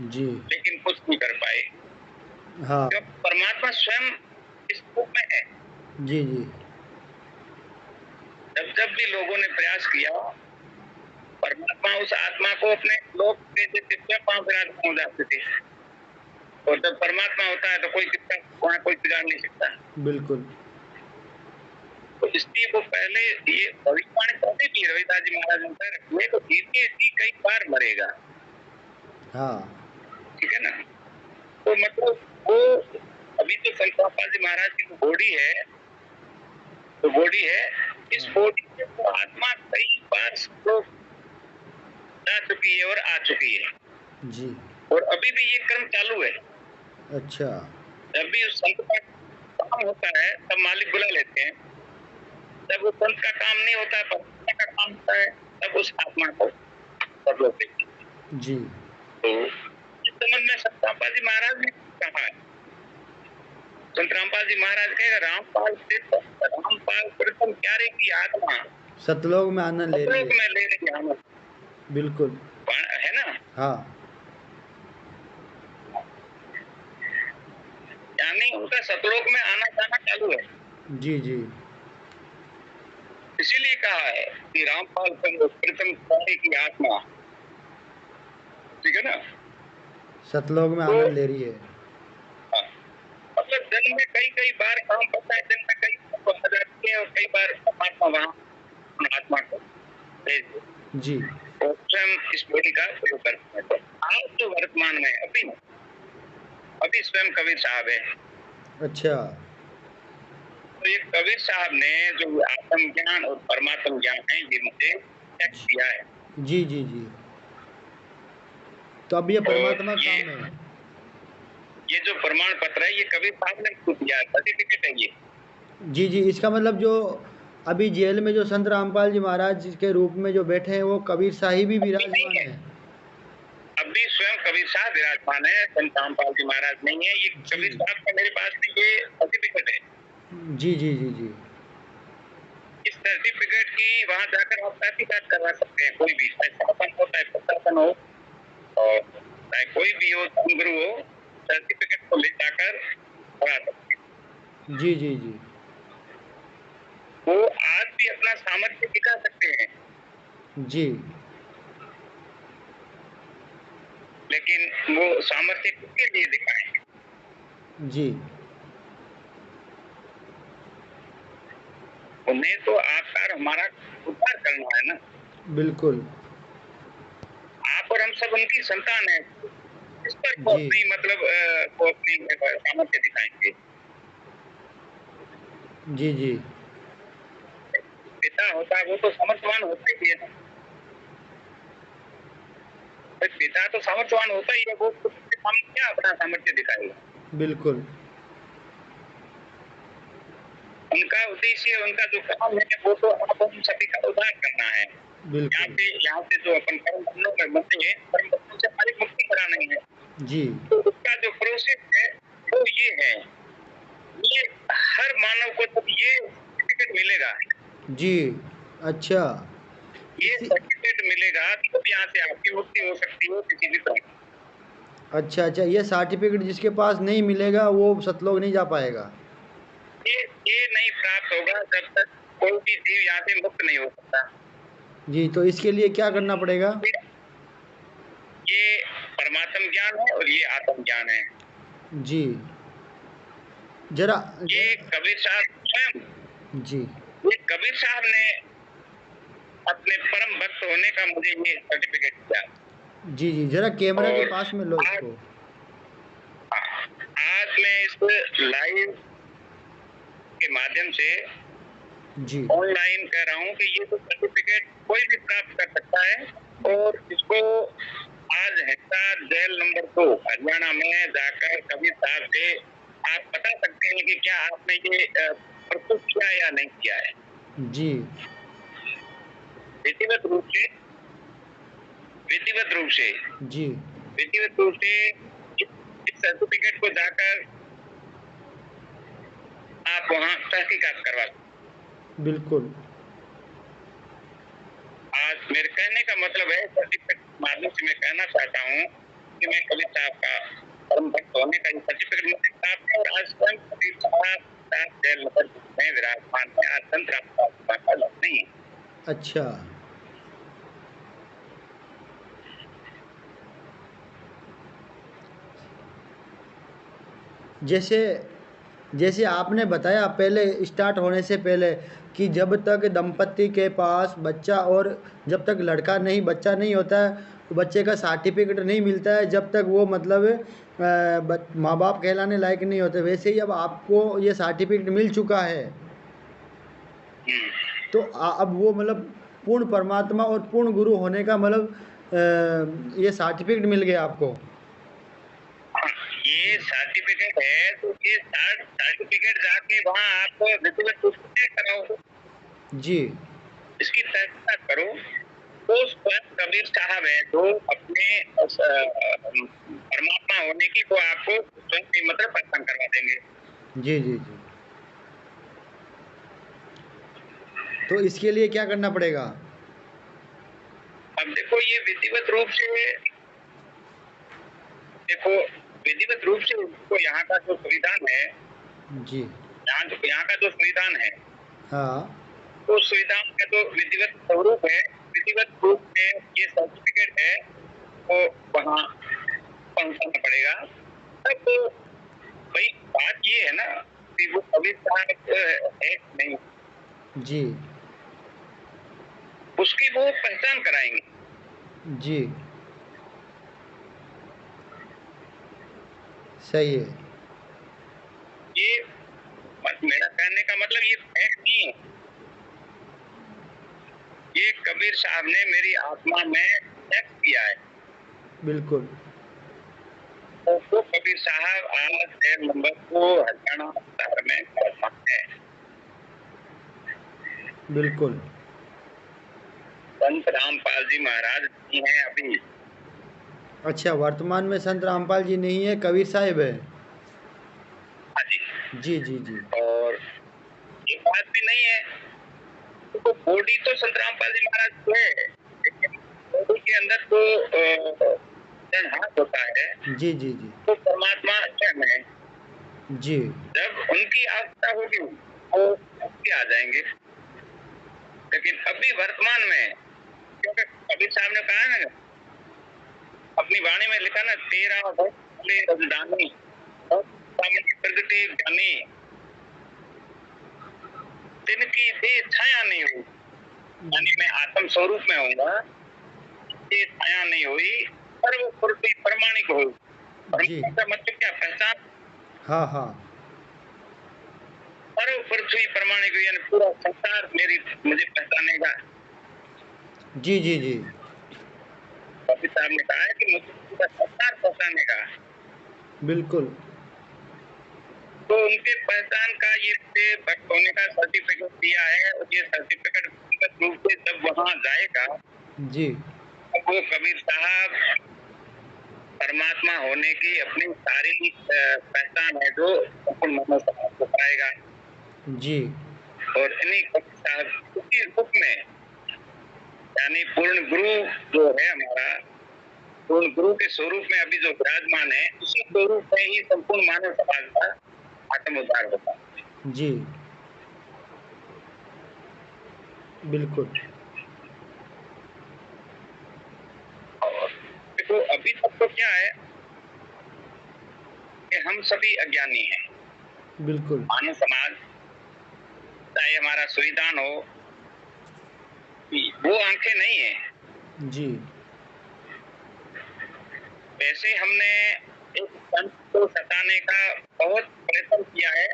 जी लेकिन कुछ नहीं कर पाए। हाँ जब परमात्मा स्वयं इस रूप में है, जी जी जब जब भी लोगों ने प्रयास किया, परमात्मा उस आत्मा को अपने लोक के जैसे पांव विराजमान हो जाते थे। और जब परमात्मा होता है तो कोई कितना वहाँ कोई बिगाड़ नहीं सकता। बिल्कुल तो इसलिए वो पहले ये भविष्यवाणी करते भी रविदास जी महाराज ने रखिए तो जीते जी कई बार मरेगा। हाँ ठीक है ना? तो मतलब वो अभी तो संत गोपाल जी महाराज की जो बॉडी है, तो बॉडी है, इस बॉडी में तो आत्मा कई बार जा चुकी है और आ चुकी है, जी और अभी भी ये कर्म चालू है। अच्छा जब भी उस संत का काम होता है तब मालिक बुला लेते हैं, जब उस संत का काम नहीं होता है, परमात्मा का काम होता है, तब उस आत्मा को सब लोग देखते हैं। जी तो इस संबंध में संत रामपाल जी महाराज ने कहा है, संत रामपाल जी महाराज कहेगा रामपाल प्रथम प्यारे की आत्मा सतलोक में आनंद ले रही सतलोक है में ले रही आनंद, बिल्कुल है ना? हाँ यानी उनका सतलोक में आना जाना चालू है। जी जी इसीलिए कहा है कि रामपाल प्रथम प्यारे की आत्मा, ठीक है ना? सतलोक में तो आनंद ले रही है हाँ, मतलब दिन में कई कई बार काम करता है, दिन में कई बार आ जाती है और कई बार परमात्मा वहाँ आत्मा को भेज देते जी और स्वयं इस बॉडी का प्रयोग करते हैं। तो आज जो वर्तमान में अभी स्वयं कबीर साहब है। अच्छा तो ये कबीर साहब ने जो आत्म ज्ञान और परमात्म ज्ञान है, ये मुझे चेक किया है। जी जी जी तो अब ये परमात्मा ये काम है ये जो प्रमाण पत्र है, ये कबीर साहब ने मुझको दिया है, सर्टिफिकेट है ये। जी जी इसका मतलब जो अभी जेल में जो संत रामपाल जी महाराज के रूप में जो बैठे हैं वो कबीर साहिब ही विराजमान है अभी स्वयं कबीर साहब विराजमान है, संत रामपाल जी महाराज नहीं है। ये कबीर साहब का मेरे पास में ये सर्टिफिकेट है। जी जी जी जी इस सर्टिफिकेट की वहाँ जाकर आप तहकीकात करवा सकते हैं, कोई भी, चाहे शासन हो चाहे प्रशासन हो और चाहे कोई भी हो, गुरु हो, सर्टिफिकेट को ले जाकर करा सकते हैं। जी जी जी वो आज भी अपना सामर्थ्य दिखा सकते हैं, जी लेकिन वो सामर्थ्य किसके लिए दिखाएंगे? जी उन्हें तो आकार हमारा उद्धार करना है ना। बिल्कुल आप और हम सब उनकी संतान है, इस पर वो जी अपनी मतलब वो अपनी सामर्थ्य दिखाएंगे। जी जी पिता होता है वो तो सामर्थ्यवान होता ही है ना, पिता तो सामर्थ्यवान होता ही है, वो उसके सामने क्या अपना सामर्थ्य दिखाएगा? बिल्कुल उनका उद्देश्य, उनका जो काम है वो तो आप हम सभी का उद्धार करना है। बिल्कुल यहाँ से जो अपन कर्म बंधनों में बंधे हैं, कर्म बंधनों से हमारी मुक्ति करानी है। जी तो उसका जो प्रोसेस है वो ये है, ये हर मानव को जब ये सर्टिफिकेट मिलेगा, जी अच्छा ये सर्टिफिकेट मिलेगा तो यहाँ से आपकी मुक्ति हो सकती है किसी भी तरह। अच्छा अच्छा ये सर्टिफिकेट जिसके पास नहीं मिलेगा वो सतलोक नहीं जा पाएगा ये नहीं प्राप्त होगा जब तक कोई भी जीव यहाँ से मुक्त नहीं हो सकता। जी, तो इसके लिए क्या करना पड़ेगा? ये परमात्म ज्ञान है और ये आत्म ज्ञान है। जी, जरा ये कबीर साहब स्वयं, जी, ये कबीर साहब ने अपने परम भक्त होने का मुझे ये सर्टिफिकेट दिया। जी, जी, जरा कैमरा के और पास में लो आज इसको। आज मैं इस लाइव के माध्यम से जी, ऑनलाइन कह रहा हूँ कि ये तो सर्टिफिकेट कोई भी प्राप्त कर सकता है। और इसको आज हिसार जेल नंबर 2 हरियाणा में जाकर कबीर साहब से आप बता सकते हैं कि क्या आपने ये प्रस्तुत किया या नहीं किया है। जी, विधिवत रूप से विधिवत रूप से जी, विधिवत रूप से इस सर्टिफिकेट को जाकर आप वहाँ तहकीकात करवा सकते। बिल्कुल। आज मेरे कहने का मतलब है, सर्टिफिकेट के माध्यम से मैं कहना चाहता हूँ कि मैं कबीर साहब का परम भक्त होने का ये सर्टिफिकेट मुझे प्राप्त है। और आज स्वयं कबीर साहब जेल नंबर में विराजमान है। आज संत रामपाल का लग नहीं है। अच्छा, जैसे जैसे आपने बताया पहले स्टार्ट होने से पहले कि जब तक दंपति के पास बच्चा और जब तक लड़का नहीं बच्चा नहीं होता है, तो बच्चे का सर्टिफिकेट नहीं मिलता है, जब तक वो मतलब माँ बाप कहलाने लायक नहीं होते। वैसे ही अब आपको ये सर्टिफिकेट मिल चुका है, तो अब वो मतलब पूर्ण परमात्मा और पूर्ण गुरु होने का मतलब ये सर्टिफिकेट मिल गया आपको। ये सर्टिफिकेट है, तो ये सर्टिफिकेट जाके वहाँ आप विधिवत रूप से कराओ, जी, इसकी तहकीकात करो। तो स्वयं कबीर साहब है जो अपने परमात्मा होने की वो आपको स्वयं की मतलब पहचान करवा देंगे। जी, जी, जी। तो इसके लिए क्या करना पड़ेगा? अब देखो ये विधिवत रूप से, देखो विधिवत रूप से उनको यहाँ का जो संविधान है, जी, यहाँ का जो संविधान है, हाँ, तो संविधान का जो विधिवत स्वरूप है, विधिवत रूप में ये सर्टिफिकेट है, वो वहाँ पहुंचाना पड़ेगा। तब तो भाई बात ये है ना कि वो कबीर साहब है नहीं, जी, उसकी वो पहचान कराएंगे। जी, सही है। ये मेरा कहने का मतलब ये फैक्ट नहीं है, ये कबीर साहब ने मेरी आत्मा में टैक्स किया है। बिल्कुल, तो वो कबीर साहब आज जेल नंबर 2 हरियाणा शहर में विराजमान है। बिल्कुल। संत रामपाल जी महाराज नहीं है अभी। अच्छा, वर्तमान में संत रामपाल जी नहीं है, कबीर साहिब है। हाँ जी। जी, जी, जी, और ये बात भी नहीं है, तो बॉडी तो संत रामपाल जी महाराज को है, लेकिन बॉडी के अंदर तो हाथ होता है, जी, जी, जी, तो परमात्मा स्वयं है। जी, जब उनकी आवश्यकता होगी वो भी आ जाएंगे। लेकिन अभी वर्तमान में, क्योंकि कबीर साहब ने कहा ना अपनी वाणी में लिखा ना, तेरा रजदानी प्रगति ज्ञानी तिनकी दे छाया नहीं हुई, यानी मैं आत्म स्वरूप में होऊंगा, ये छाया नहीं हुई पर वो पूर्ति प्रमाणिक हो। जी, का मतलब क्या, पहचान हाँ, हाँ, सर्व पृथ्वी प्रमाणिक, यानी पूरा संसार मुझे पहचानेगा। जी, जी, जी, कबीर साहब ने कहा है कि मुझे पूरा संसार पहचानेगा। बिल्कुल, तो उनके पहचान का ये मुझे भक्त होने का सर्टिफिकेट दिया है। और ये सर्टिफिकेट व्यक्तिगत रूप से जब वहाँ जाएगा, जी, तब वो कबीर साहब परमात्मा होने की अपनी सारी पहचान है जो संपूर्ण मानव समाज को पाएगा। जी, और इन्हीं कबीर साहब उसी रूप में, यानी पूर्ण गुरु जो है हमारा, पूर्ण गुरु के स्वरूप में अभी जो विराजमान है, उसी स्वरूप में ही संपूर्ण मानव समाज का आत्म उद्धार होता है। जी, बिल्कुल। और देखो अभी तक तो क्या है कि हम सभी अज्ञानी हैं। बिल्कुल। मानव समाज, चाहे हमारा संविधान हो, वो आंखें नहीं है। जी, वैसे हमने एक पंथ को सताने का बहुत प्रयत्न किया है,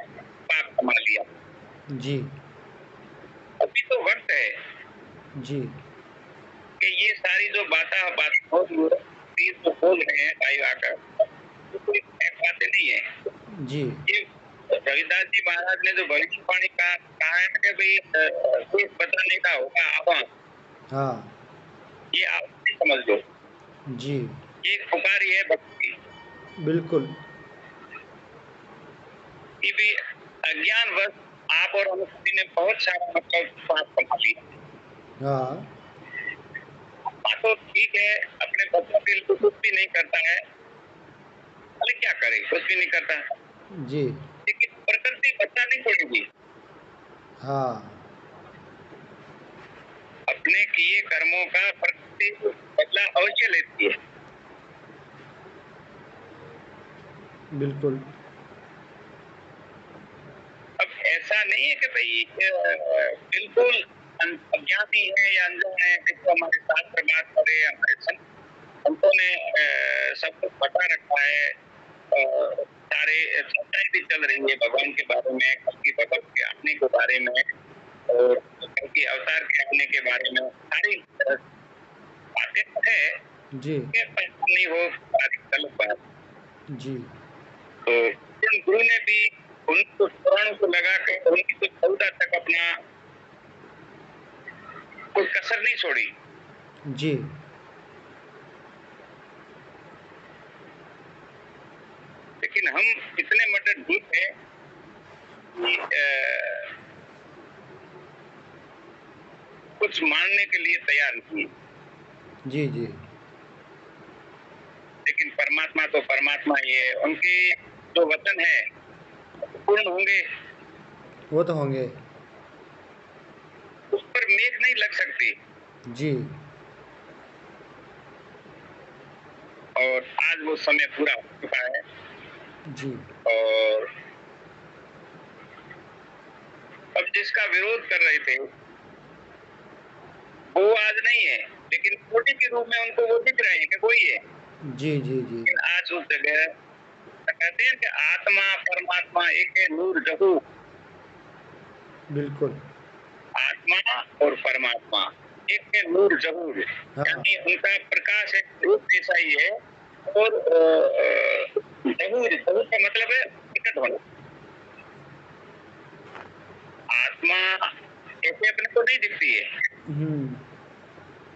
पाप कमा लिया। जी, अभी तो वक्त है जी, कि ये सारी जो बात हो रही है, ये जो बोल रहे हैं भाई आकर, ये कोई नई बातें नहीं है। जी, ये रविदास जी महाराज ने जो भविष्यवाणी का कहा है ना कि भाई देश बदलने का होगा आह्वान, हाँ, ये आप भी समझ लो। जी, ये एक पुकार ही है भक्ति बिल्कुल। की भी। अज्ञानवश आप और हम सभी ने बहुत सारा मतलब पाप कमा लिया। हाँ, हाँ तो ठीक है, अपने बच्चों के लिए कुछ भी नहीं करता है, अरे क्या करे, कुछ भी नहीं करता, जी, लेकिन प्रकृति बच्चा नहीं छोड़ेगी। हाँ, अपने किए कर्मों का प्रकृति बदला अवश्य लेती है। बिल्कुल। अब ऐसा नहीं है कि भाई बिल्कुल अज्ञानी है या अनजान है, जिसको हमारे शास्त्र बात करे, हमारे संतों ने सब कुछ बता रखा है। सारे चर्चाएं भी चल रही है भगवान के बारे में, कल की भगवत के आने के बारे में, और कल की अवतार के आने के बारे में सारी बातें तो है जी, कि पैसा नहीं हो सारी गलत बात। जी, तो जिन गुरु ने भी उनको पुराणों को लगा के उनकी तो 14 तक अपना कोई कसर नहीं छोड़ी। जी, लेकिन हम इतने मदद डीप है कि कुछ मानने के लिए तैयार नहीं है। जी, जी, लेकिन परमात्मा तो परमात्मा ही है, उनके जो वचन है पूर्ण होंगे, वो तो होंगे। उस पर मेघ नहीं लग सकती। जी, और आज वो समय पूरा हो चुका है। जी, और अब जिसका विरोध कर रहे थे वो आज नहीं है, लेकिन कोटि के रूप में उनको वो दिख रहे हैं कि वही है। जी, जी, जी, लेकिन आज उस जगह कहते हैं कि आत्मा परमात्मा एक है, नूर जहूर। बिल्कुल। आत्मा और परमात्मा एक है, नूर जहूर, हाँ, यानी उनका प्रकाश एक धूप जैसा ही है। और जहूर, जहूर का मतलब है प्रकट होना। आत्मा ऐसे अपने को नहीं दिखती है, हुँ,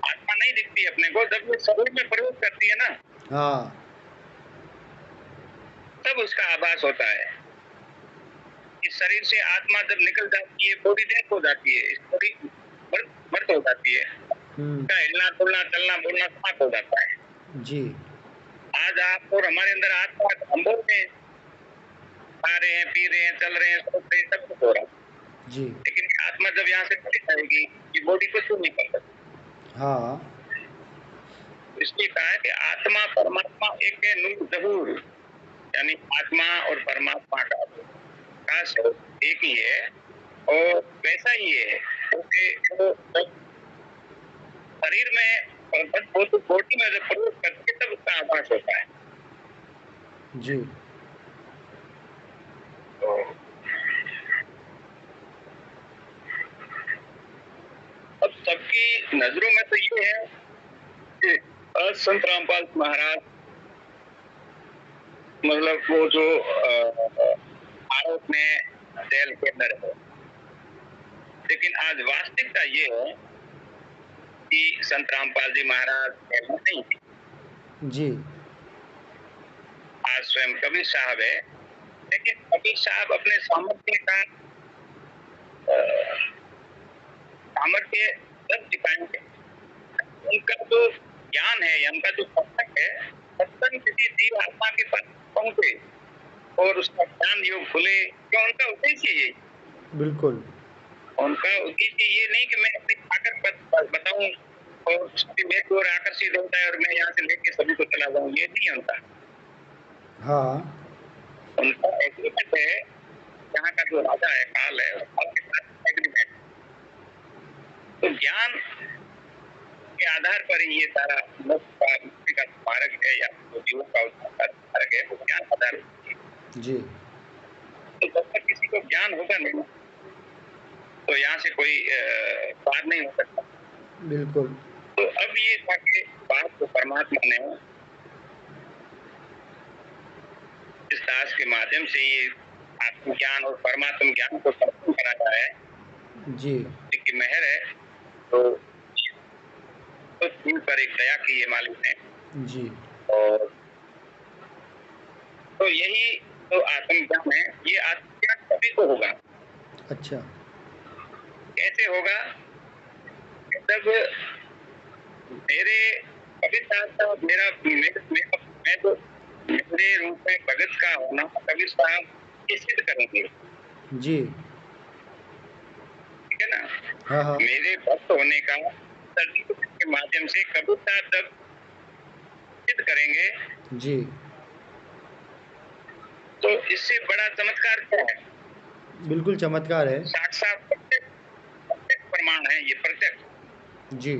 आत्मा नहीं दिखती अपने को, जब वो शरीर में प्रवेश करती है ना, हाँ, तब उसका आभास होता है। इस शरीर से आत्मा जब निकल जाती है, बॉडी डेथ हो जाती है, इस बॉडी मर्त हो जाती है, हुँ, उसका हिलना डुलना चलना बोलना समाप्त हो जाता है। जी, आज आप और हमारे अंदर आत्मा है, तो हम बोल रहे हैं, खा रहे हैं, पी रहे हैं, चल रहे हैं, सोच रहे हैं, सब कुछ हो रहा है। जी, लेकिन आत्मा जब यहाँ से चली जाएगी, ये बॉडी कुछ नहीं कर सकती। हाँ, इसलिए कहा है कि आत्मा परमात्मा एक है, नूर जहूर, यानी आत्मा और परमात्मा का प्रकाश एक ही है। और वैसा ही है क्योंकि वो जब शरीर में बॉडी में जब प्रवेश करती है तब उसका आभास होता है। जी, तो अब सबकी नजरों में तो ये है कि संत रामपाल महाराज, मतलब वो जो आरोप में जेल के अंदर है, लेकिन आज वास्तविकता ये है कि संत रामपाल जी महाराज जेल में नहीं थे। जी, आज स्वयं कबीर साहब है, लेकिन कबीर साहब अपने सामर्थ्य का सामर्थ्य जब दिखाएंगे, उनका जो ज्ञान है, उनका जो सत्संग है, सत्संग किसी जीव आत्मा के पास पहुंचे और उसका ज्ञान योग खुले, तो उनका उद्देश्य ये, बिल्कुल। उनका उद्देश्य ये नहीं कि मैं अपनी ताकत बताऊं और सभी मेरे की ओर आकर्षित होता है और मैं यहाँ से लेके सभी को चला जाऊं, ये नहीं है उनका। हाँ, उनका एग्रीमेंट है, यहाँ का जो राजा है, काल है, उसके साथ एग्रीमेंट। तो ज्ञान के आधार पर ही ये सारा मुक्ति का मार्ग है या जो जीवन का उसका मार्ग है, वो ज्ञान आधार है। जी, तो जब तक किसी को ज्ञान होगा नहीं, तो यहाँ से कोई पार नहीं हो सकता। बिल्कुल। तो अब ये था कि बात को परमात्मा ने इस दास के माध्यम से ये आत्मज्ञान और परमात्म ज्ञान को संपूर्ण कराया है, जी, की मेहर है। तो दिल पर एक दया की है मालिक ने, जी, और तो यही तो आत्मज्ञान है। ये आत्मज्ञान सभी को होगा। अच्छा, कैसे होगा? जब मेरे कबीर साहब का मेरा मैं तो मेरे रूप में भगत का होना कबीर साहब ये सिद्ध करेंगे, जी, ठीक है ना। हाँ, हाँ, मेरे भक्त होने का सर्टिफिकेट के माध्यम से कबीर साहब जब सिद्ध करेंगे, जी, तो इससे बड़ा चमत्कार क्या है? बिल्कुल चमत्कार है। साक्षात प्रत्यक्ष प्रमाण है ये, प्रत्यक्ष। जी,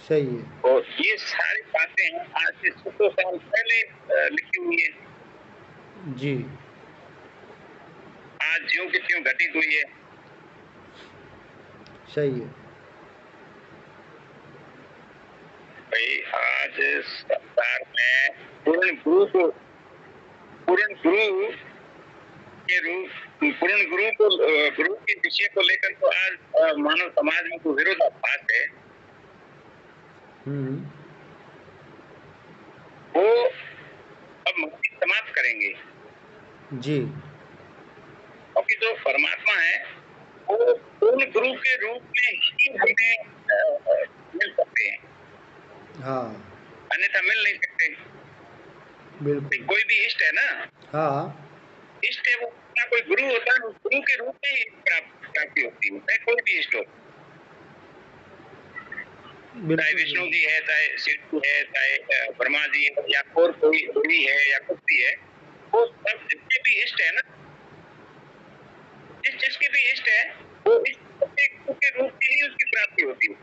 सही है। और ये सारी बातें आज से 100 साल पहले लिखी हुई है, जी, आज ज्यों की त्यों घटित हुई है। सही है। भाई आज संसार में पूर्ण गुरु को, पूर्ण गुरु के रूप, पूर्ण गुरु को, गुरु के विषय को लेकर तो आज मानव समाज में तो विरोधाभास है। वो अब मुक्ति समाप्त करेंगे, जी, क्योंकि जो परमात्मा है वो पूर्ण गुरु के रूप में ही हमें मिल सकते हैं, हाँ, अन्यथा मिल नहीं सकते। बिल्कुल। कोई भी इष्ट है ना, हाँ, इष्ट है वो अपना कोई गुरु होता है, गुरु के रूप में ही प्राप्ति होती है, चाहे कोई भी इष्ट हो, चाहे विष्णु जी है, चाहे शिव जी है, चाहे ब्रह्मा जी है, या और कोई देवी है या कुछ भी है, वो सब जितने भी इष्ट है ना, जिस जिसके भी इष्ट है वो इष्ट के रूप में ही उसकी प्राप्ति होती है।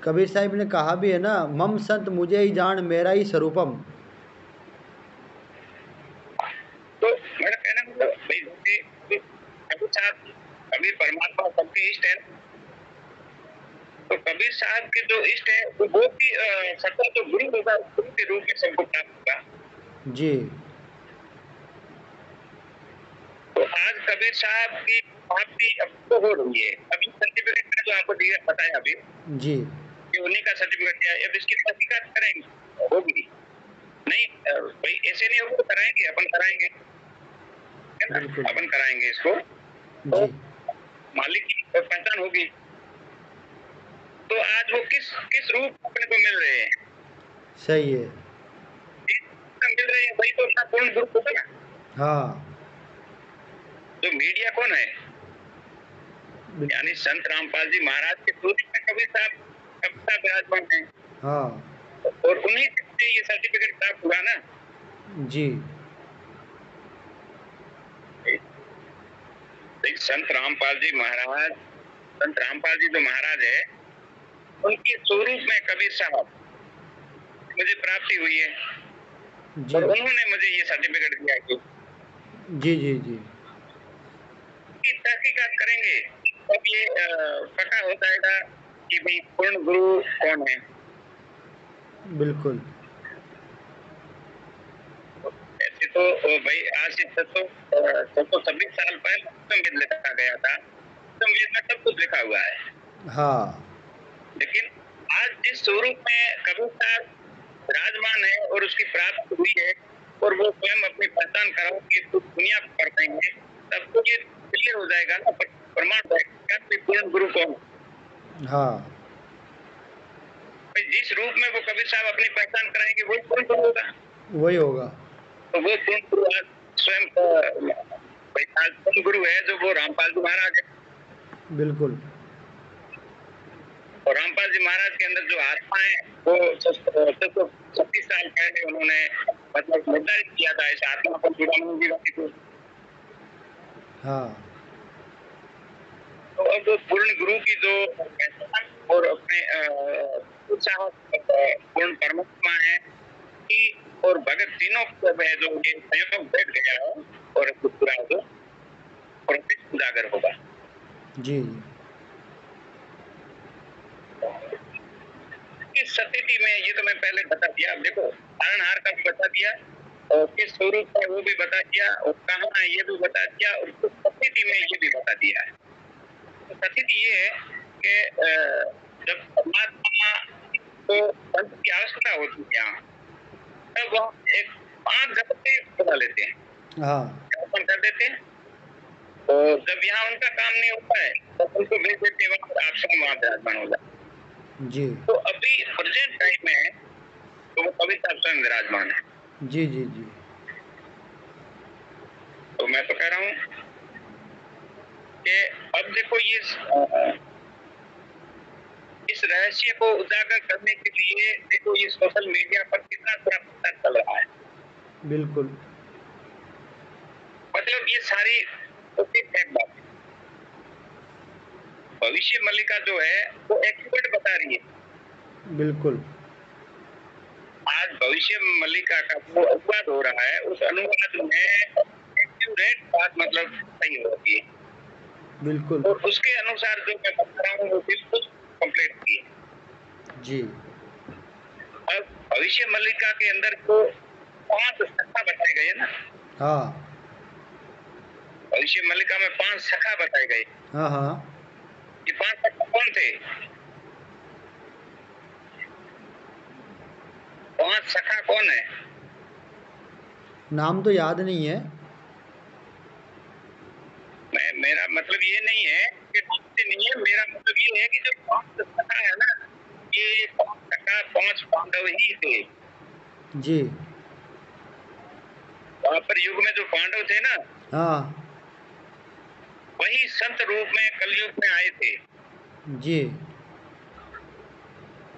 कबीर साहिब ने कहा भी है ना, मम संत मुझे ही जान मेरा ही स्वरूपम। तो मेरा कहना मतलब भाई जैसे कबीर साहब, कबीर परमात्मा सबके इष्ट है, तो कबीर साहब के जो इष्ट है वो भी सत्ता तो गुरु होगा, गुरु के रूप में सबको प्राप्त होगा। जी, तो आज कबीर साहब की प्राप्ति अब तो हो रही है। अभी सर्टिफिकेट मैंने जो आपको दिया बताया अभी जी, कि उन्हीं का सर्टिफिकेट है, अब इसकी तहकीकात करेंगे, होगी नहीं भाई ऐसे नहीं होगा, तो कराएंगे, अपन कराएंगे, है ना, बिल्कुल। अपन कराएंगे इसको, तो जी, मालिक की पहचान होगी। तो आज वो किस किस रूप अपने को मिल रहे हैं, सही है। मिल रहे हैं, वही तो अपना पूर्ण ग्रुप होगा ना। हाँ, जो मीडिया कौन है? बिल- यानी संत रामपाल जी महाराज के सूर्य में कबीर साहब विराजमान है, हाँ, और उन्हीं से ये सर्टिफिकेट प्राप्त हुआ ना। जी, संत रामपाल जी महाराज, संत रामपाल जी जो महाराज है, उनके स्वरूप में कबीर साहब मुझे प्राप्ति हुई है, जी, और उन्होंने मुझे ये सर्टिफिकेट दिया है। जी, जी, जी, की तहकीकात करेंगे तब ये पता हो जाएगा कि भाई पूर्ण गुरु कौन है। बिल्कुल। ऐसे तो भाई आज से 626 साल पहले वेद लिखा गया था, वेद में सब कुछ लिखा हुआ है, हाँ, लेकिन आज जिस स्वरूप में कबीर साहब विराजमान है और उसकी प्राप्ति हुई है, और वो स्वयं अपनी पहचान कराओ कि दुनिया कर देंगे, तब तो ये क्लियर हो जाएगा ना, प्रमाण होगा कि पूर्ण गुरु कौन। हाँ, भाई जिस रूप में वो कबीर साहब अपनी पहचान कराएंगे वही पूर्ण गुरु होगा। वही होगा। तो वो पूर्ण गुरु आज स्वयं भाई आज पूर्ण गुरु है जो वो रामपाल जी महाराज है। बिल्कुल। और रामपाल जी महाराज के अंदर जो आत्मा है वो 36 साल पहले उन्होंने मतलब निर्धारित किया था इस आत्मा को चूड़ामणि जी को। हाँ। तो अब वो पूर्ण गुरु की जो पहचान और अपने पूर्ण परमात्मा है कि और भगत तीनों को है जो ये संयोग बैठ गया है और पूरा जो उजागर होगा। जी। किस स्थिति में ये तो मैं पहले बता दिया। देखो तारणहार का भी बता दिया और किस स्वरूप का वो भी बता दिया और कहाँ है ये भी बता दिया और किस स्थिति में ये भी बता दिया है। तो स्थिति ये है कि जब परमात्मा को पंथ की आवश्यकता होती है यहाँ तब वह एक 5 घंटे बता लेते हैं। हाँ। ज्ञापन कर देते हैं और जब यहाँ उनका काम नहीं होता है तो उनको भेज देते हैं वहाँ आश्रम वहाँ विराजमान हो जाता है। जी। तो अभी प्रेजेंट टाइम में तो वो कबीर साहब स्वयं विराजमान है। जी जी जी। तो मैं तो कह रहा हूँ कि अब देखो ये इस रहस्य को उजागर करने के लिए देखो ये सोशल मीडिया पर कितना पूरा प्रचार चल रहा है। बिल्कुल। मतलब ये सारी एक बात है। भविष्य मल्लिका जो है वो एक्यूरेट बता रही है। बिल्कुल। आज भविष्य मल्लिका का जो अनुवाद हो रहा है उस अनुवाद में एक्यूरेट बात मतलब सही होती है। बिल्कुल। और उसके अनुसार जो मैं बता रहा हूँ वो बिल्कुल कंप्लीट की है। जी। अब भविष्य मल्लिका के अंदर तो 5 सखा बताए गए ना। हाँ। भविष्य मल्लिका में 5 सखा बताए गए। हाँ हाँ। ये 5 सखा कौन थे? 5 सखा कौन है? नाम तो याद नहीं है। मेरा मतलब ये नहीं है कि नहीं है, मेरा मतलब ये है कि जो 5 सखा है ना ये 5 सखा 5 पांडव ही थे। जी। द्वापर युग में जो पांडव थे ना हाँ। वही संत रूप में कलयुग में आए थे। जी।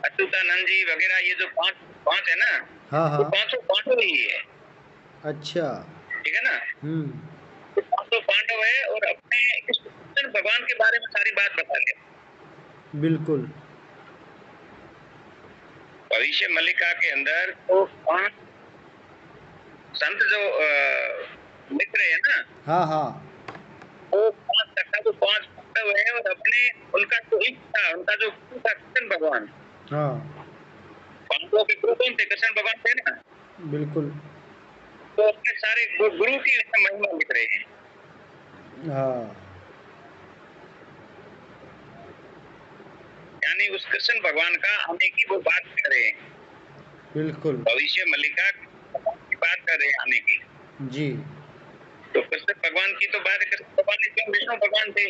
अच्युतानंद जी वगैरह ये जो पांच है ना हाँ वो हाँ। 5 पांडव ही है। अच्छा। ठीक है ना। तो 5 पांडव है और अपने इस कृष्ण भगवान के बारे में सारी बात बता दे। बिल्कुल। भविष्य मल्लिका के अंदर तो 5 संत जो मित्र है ना हाँ हाँ। वो 5 सखा तो 5 पांडव है और अपने उनका जो इष्ट था उनका जो गुरु था कृष्ण भगवान। हाँ। पांडवों के गुरु कौन थे? कृष्ण भगवान थे ना। बिल्कुल। तो अपने सारे गुरु की महिमा लिख रहे हैं। हाँ। यानी उस कृष्ण भगवान का आने की वो बात कर रहे हैं। बिल्कुल। भविष्य मल्लिका की बात कर रहे हैं आने की। जी। तो कृष्ण भगवान की तो बात है। कृष्ण भगवान स्वयं विष्णु भगवान थे।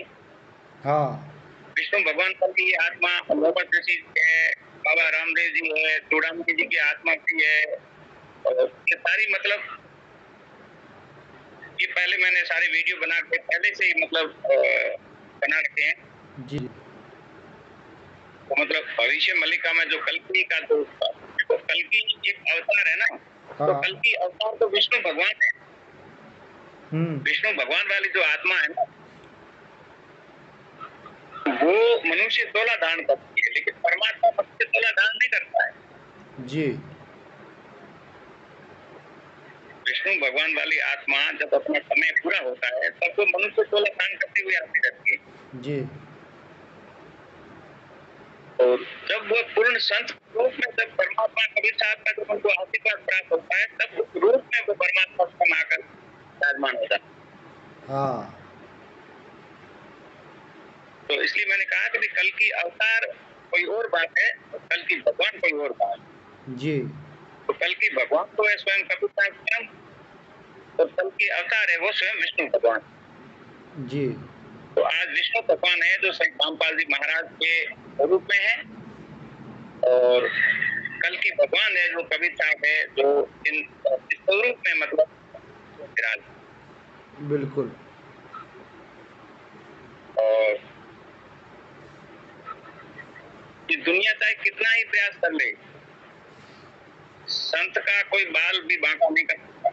हाँ। विष्णु भगवान की आत्मा मोहम्मद ऋषि है, बाबा रामदेव जी है, चूड़ामणि जी की आत्मा की है और ये सारी मतलब ये पहले मैंने सारे वीडियो बना के पहले से ही मतलब बना रखे हैं। जी। तो मतलब भविष्य मल्लिका में जो कल्कि का जो तो कल्कि एक अवतार है ना। हाँ। तो कल्कि अवतार तो विष्णु भगवान है। विष्णु भगवान वाली जो आत्मा है ना वो मनुष्य तोला दान करती है लेकिन परमात्मा मनुष्य तोला दान नहीं करता है। जी। विष्णु भगवान वाली आत्मा जब अपना समय पूरा होता है तब वो मनुष्य तोला दान करते हुए आती रहती है। जी। और जब वो पूर्ण संत रूप में जब परमात्मा कबीर साहब का जब उनको आशीर्वाद प्राप्त होता है तब उस रूप में वो परमात्मा स्वयं आकर विराजमान होता है। हाँ। तो इसलिए मैंने कहा कि कल की अवतार कोई और बात है और कल की भगवान कोई और बात। जी। तो कल की भगवान तो है स्वयं कबीर साहब स्वयं और कल की अवतार है वो स्वयं विष्णु भगवान। जी। तो आज विष्णु भगवान है जो संत रामपाल जी महाराज के रूप में है और कल की भगवान है जो कबीर साहब है जो इस स्वरूप में मतलब विराज। बिल्कुल। और ये दुनिया चाहे कितना ही प्रयास कर ले, संत का कोई बाल भी बांका नहीं कर सकता।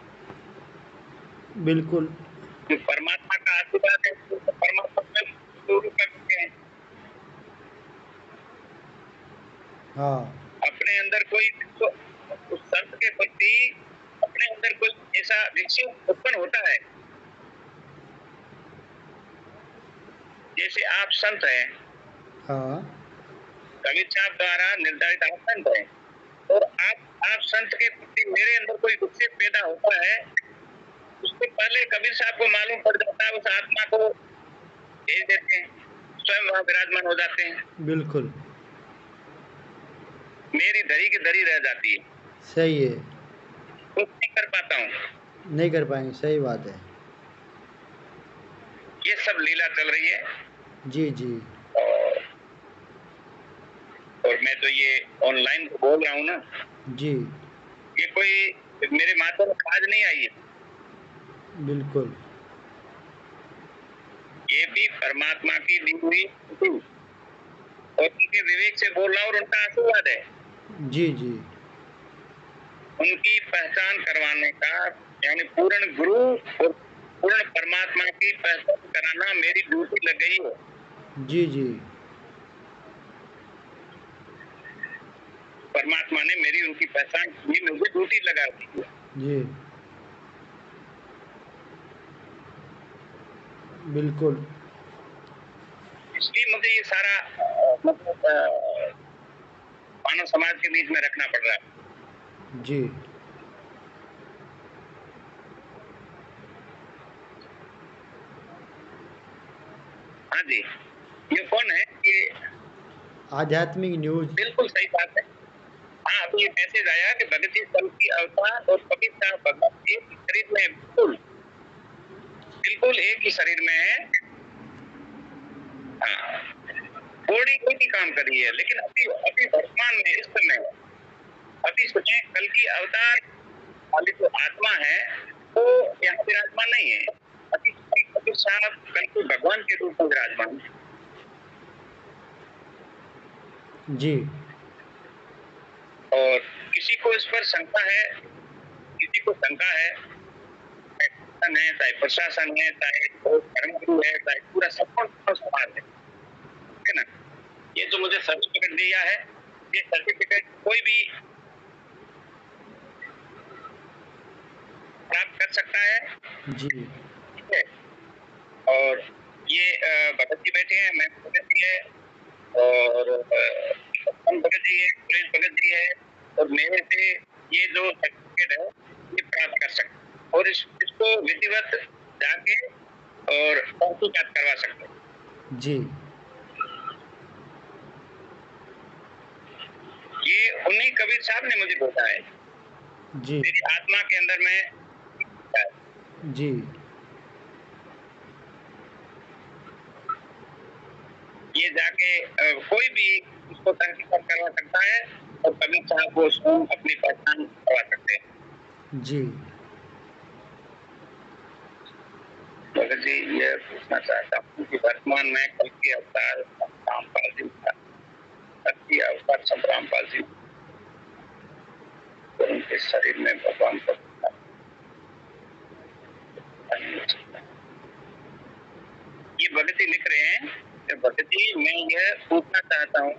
बिल्कुल। जो परमात्मा का आशीर्वाद है तो परमात्मा में शुरू करते हैं। हाँ। अपने अंदर कोई तो उस संत के प्रति अपने अंदर कोई ऐसा विक्षेप उत्पन्न होता है, जैसे आप संत हैं, हाँ। कबीर साहब द्वारा निर्धारित आप संत हैं, और आप संत के प्रति मेरे अंदर कोई विक्षेप पैदा होता है, उसके पहले कबीर साहब को मालूम पड़ जाता है, उस आत्मा को भेज देते हैं, स्वयं वहां विराजमान हो जाते हैं। बिल्कुल मेरी धरी की धरी रह जाती है, सही है। कुछ नहीं कर पाता हूँ। नहीं कर पाएंगे, सही बात है। ये सब लीला चल रही है। जी जी। और मैं तो ये ऑनलाइन बोल रहा हूँ ना, जी। ये कोई मेरे माथे में खाज नहीं आई है, बिल्कुल। ये भी परमात्मा की दी हुई और उनके विवेक से बोल रहा हूँ और उनका आशीर्वाद है। जी जी। उनकी पहचान करवाने का, यानी पूर्ण गुरु और पूर्ण परमात्मा की पहचान कराना मेरी ड्यूटी लग गई है। जी जी। परमात्मा ने मेरी उनकी पहचान की, मुझे ड्यूटी लगा दी है। जी बिल्कुल। इसलिए मुझे ये सारा मतलब मानव समाज के बीच में रखना पड़ रहा है। जी। हाँ जी, ये कौन है? ये आध्यात्मिक न्यूज। बिल्कुल सही बात है। हाँ, अभी ये मैसेज आया कि भगत जी कल की अवतार और कबीर साहब भगत एक ही शरीर में है। बिल्कुल बिल्कुल एक ही शरीर में है। हाँ, बॉडी कोई भी काम कर रही है, लेकिन अभी अभी वर्तमान में इस समय अभी सोचे कल की अवतार वाली जो आत्मा है वो यहाँ विराजमान नहीं है। अभी कबीर साहब कल के भगवान के रूप में विराजमान है। जी। और किसी को इस पर शंका है, किसी को शंका है, चाहे प्रशासन है, चाहे धर्मगुरु है, चाहे पूरा संपूर्ण समाज है ना। ये जो मुझे सर्टिफिकेट दिया है, ये सर्टिफिकेट कोई भी प्राप्त कर सकता है। जी। ठीक है। और ये भगत जी बैठे हैं, मैं भगत जी है, और भगत जी है, सुरेश भगत जी है, और मेरे से ये जो सर्टिफिकेट है ये प्राप्त कर सकते हैं, और इसको विधिवत जाके और तहकीकात करवा सकते हैं। जी। ये उन्हीं कबीर साहब ने मुझे भेजा है, जी। मेरी आत्मा के अंदर में। जी। ये जाके कोई भी इसको तहकीकात करवा सकता है, और कबीर साहब को स्वयं अपनी पहचान करवा सकते हैं। जी। भगत जी, ये पूछना चाहता हूँ कि वर्तमान में कल की अवतार रामपाल जी का, कल की अवतार संग्रामपाल जी, तो उनके शरीर में भगवान का ये भगत जी लिख रहे हैं कि भगत जी मैं यह पूछना चाहता हूँ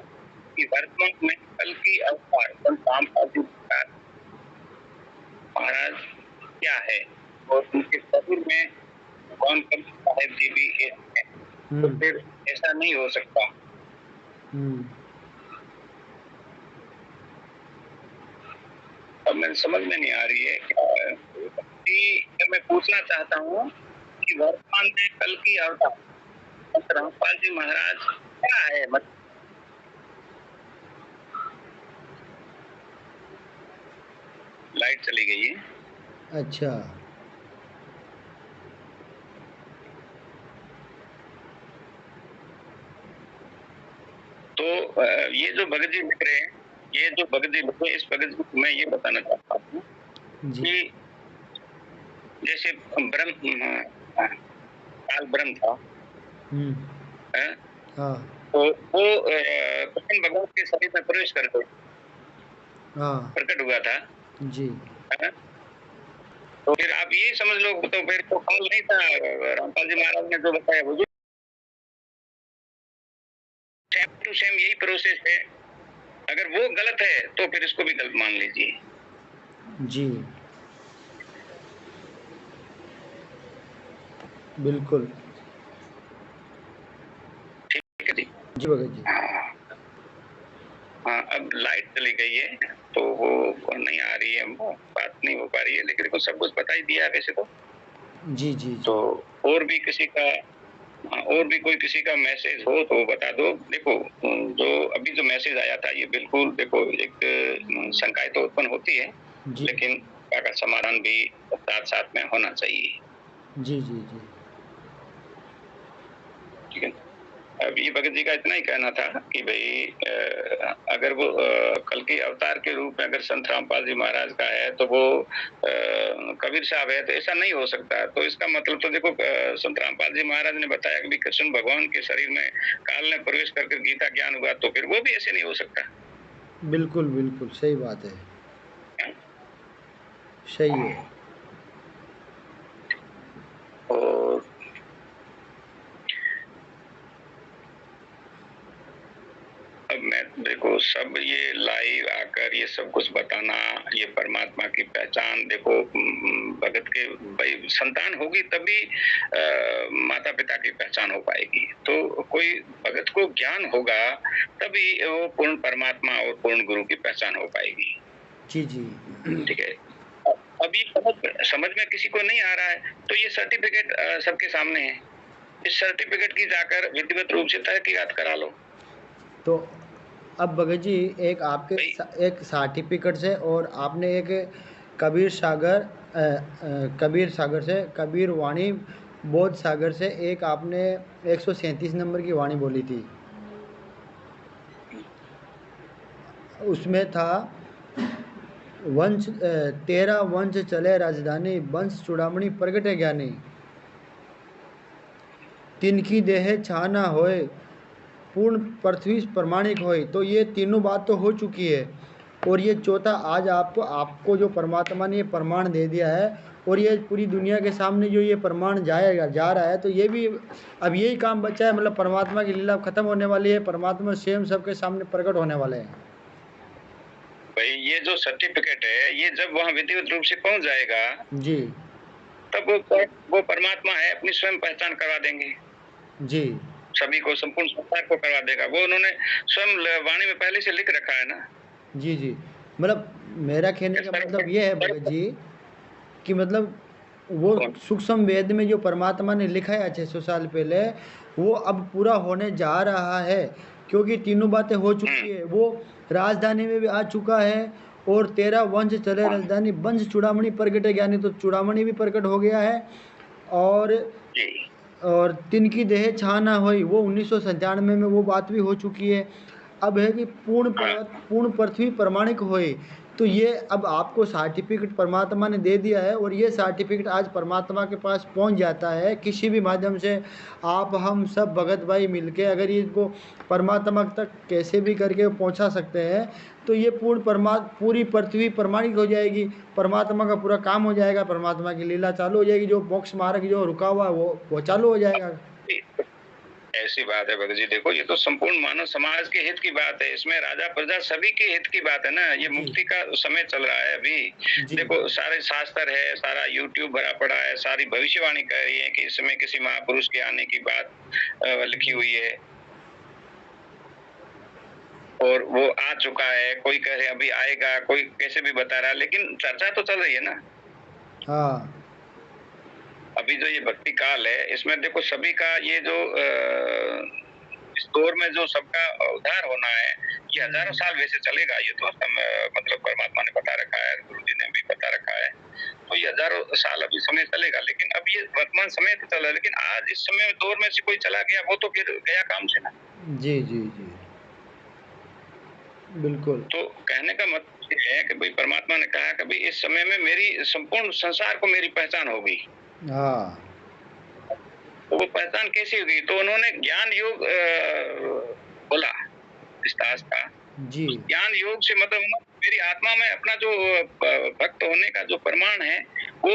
कि वर्तमान में कल की अवतार रामपाल जी का महाराज क्या है, और उनके शरीर में भगवान कबीर साहब जी भी एक है, तो फिर ऐसा नहीं हो सकता। अब मैं समझ में नहीं आ रही है कि मैं पूछना चाहता हूँ कि वर्तमान में कल की अवतार रामपाल जी महाराज क्या है, मतलब लाइट चली गई है। अच्छा। तो ये जो भगत जी लिख रहे हैं ये जो भगत जी लिखे, इस भगत जी को मैं ये बताना चाहता हूँ जी। कि जैसे काल ब्रह्म था, हुँ। हैं? हाँ, तो वो कृष्ण भगवान के शरीर में प्रवेश कर गए, हाँ। प्रकट हुआ था, जी। हैं? तो फिर आप ये समझ लो, तो फिर तो काल नहीं था, रामपाल जी महाराज ने जो बताया वो सेम टू सेम यही प्रोसेस है। अगर वो गलत है तो फिर इसको भी गलत मान लीजिए। जी, बिल्कुल। ठीक है जी। जी, भगत जी। हाँ, हाँ, अब लाइट चली गई है, तो वो नहीं आ रही है, वो बात नहीं हो पा रही है, लेकिन सब कुछ बता ही दिया है वैसे तो। जी, जी, तो जी। और भी किसी का और भी कोई किसी का मैसेज हो तो बता दो। देखो, जो अभी जो मैसेज आया था ये बिल्कुल देखो, एक शंकाएँ तो उत्पन्न होती है, जी। लेकिन का समाधान भी साथ-साथ में होना चाहिए। जी, जी, जी। ठीक है? अब ये भगत जी का इतना ही कहना था कि भई अगर वो कल के अवतार के रूप में अगर संत रामपाल जी महाराज का है, तो वो कबीर साहब है, तो ऐसा नहीं हो सकता। तो इसका मतलब तो देखो, संत रामपाल जी महाराज ने बताया कि कृष्ण भगवान के शरीर में काल ने प्रवेश करके गीता ज्ञान हुआ, तो फिर वो भी ऐसे नहीं हो सकता। बिल्कुल, बिल्कुल, सही बात है। हैं? सही है। और अब मैं देखो, सब ये लाइव आकर ये सब कुछ बताना, ये परमात्मा की पहचान देखो, भगत के भाई संतान होगी तभी माता-पिता की पहचान हो पाएगी। तो कोई भगत को ज्ञान होगा तभी वो पूर्ण परमात्मा और पूर्ण गुरु की पहचान हो पाएगी। जी, जी। ठीक है? अभी समझ में किसी को नहीं आ रहा है, तो ये सर्टिफिकेट सबके सामने है। इस सर्टिफिकेट की जाकर विधिवत रूप से तहकीकात करा लो। तो अब भगत जी एक आपके भई एक सर्टिफिकेट से और आपने एक कबीर सागर से कबीर वाणी बोध सागर से एक आपने 137 नंबर की वाणी बोली थी। उसमें था तेरा वंश चले राजधानी वंश चूड़ामणि प्रगटे ज्ञानी तिनकी देह छाना होए पूर्ण पृथ्वी प्रमाणिक होए। तो ये तीनों बात तो हो चुकी है और ये चौथा आज आपको आपको जो परमात्मा ने ये प्रमाण दे दिया है और ये पूरी दुनिया के सामने जो ये प्रमाण जाएगा जा रहा है, तो ये भी अब यही काम बचा है, मतलब परमात्मा की लीला खत्म होने वाली है, परमात्मा स्वयं सबके सामने प्रकट होने वाले हैं। भाई ये जो सर्टिफिकेट है, ये जब वहाँ विधिवत रूप से पहुँच जाएगा, जी। तब वो परमात्मा है अपनी स्वयं पहचान करवा देंगे। जी। सभी को, संपूर्ण संसार को करवा देगा। वो उन्होंने स्वयं वाणी में पहले से लिख रखा है ना। जी, जी। मतलब मेरा कहने का मतलब ये है भगत जी कि मतलब वो सूक्ष्म वेद में जो परमात्मा ने लिखा है 600 साल पहले, वो अब पूरा होने जा रहा है, क्योंकि तीनों बातें हो चुकी है। वो राजधानी में भी आ चुका है और तेरा वंश चले राजधानी वंश चूड़ामणि प्रगटे ज्ञानी, तो चूड़ामणि भी प्रकट हो गया है। और जी। तिनकी देह छा ना होई वो 1997 में वो बात भी हो चुकी है। अब है कि हाँ, पूर्ण पृथ्वी प्रमाणिक होए, तो ये अब आपको सर्टिफिकेट परमात्मा ने दे दिया है और ये सर्टिफिकेट आज परमात्मा के पास पहुंच जाता है किसी भी माध्यम से। आप हम सब भगत भाई मिलके अगर इसको परमात्मा तक कैसे भी करके पहुंचा सकते हैं, तो ये पूरी पृथ्वी प्रमाणित हो जाएगी, परमात्मा का पूरा काम हो जाएगा, परमात्मा की लीला चालू हो जाएगी, जो मोक्ष मार्ग जो रुका हुआ है वो चालू हो जाएगा। ऐसी बात है भगत जी, देखो ये तो संपूर्ण मानव समाज के हित की बात है। इसमें राजा प्रजा सभी के हित की बात है ना। ये जी। मुक्ति का समय चल रहा है अभी। जी। देखो, सारे शास्त्र है, सारा यूट्यूब भरा पड़ा है, सारी भविष्यवाणी कह रही है कि इस समय किसी महापुरुष के आने की बात लिखी जी। हुई है और वो आ चुका है। कोई कह रहे अभी आएगा, कोई कैसे भी बता रहा है, लेकिन चर्चा तो चल रही है ना। हाँ। अभी जो ये भक्ति काल है, इसमें देखो सभी का ये जो इस दौर में जो सबका उद्धार होना है, ये हजारों साल वैसे चलेगा। ये तो मतलब परमात्मा ने बता रखा है, गुरु जी ने भी बता रखा है। तो ये हजारों साल अभी समय चलेगा, लेकिन अब ये वर्तमान समय तो चल रहा है, लेकिन आज इस समय दौर में से कोई चला गया, वो तो फिर गया काम से ना। जी, जी, जी। बिल्कुल। तो कहने का मतलब ये है कि भाई परमात्मा ने कहा कि भाई इस समय में मेरी संपूर्ण संसार को मेरी पहचान हो गई। हाँ। तो वो पहचान कैसी होगी? तो उन्होंने ज्ञान योग बोला इस दास का। जी। उस ज्ञान योग से मतलब उन्होंने मेरी आत्मा में अपना जो भक्त होने का जो प्रमाण है, वो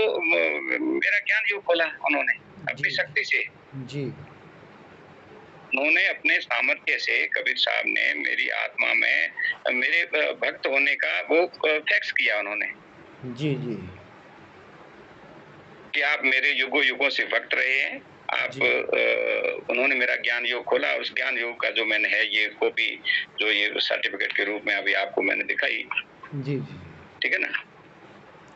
मेरा ज्ञान योग खोला उन्होंने जी। अपनी शक्ति से। जी। उन्होंने अपने सामर्थ्य से कबीर साहब ने मेरी आत्मा में मेरे भक्त होने का वो फिक्स किया उन्होंने। जी, जी। कि आप मेरे युगों-युगों से भक्त रहे हैं। आप जी। उन्होंने मेरा ज्ञान योग खोला और उस ज्ञान योग का जो मैंने है ये कॉपी जो ये सर्टिफिकेट के रूप में अभी आपको मैंने दिखाई। जी, जी। ठीक है ना?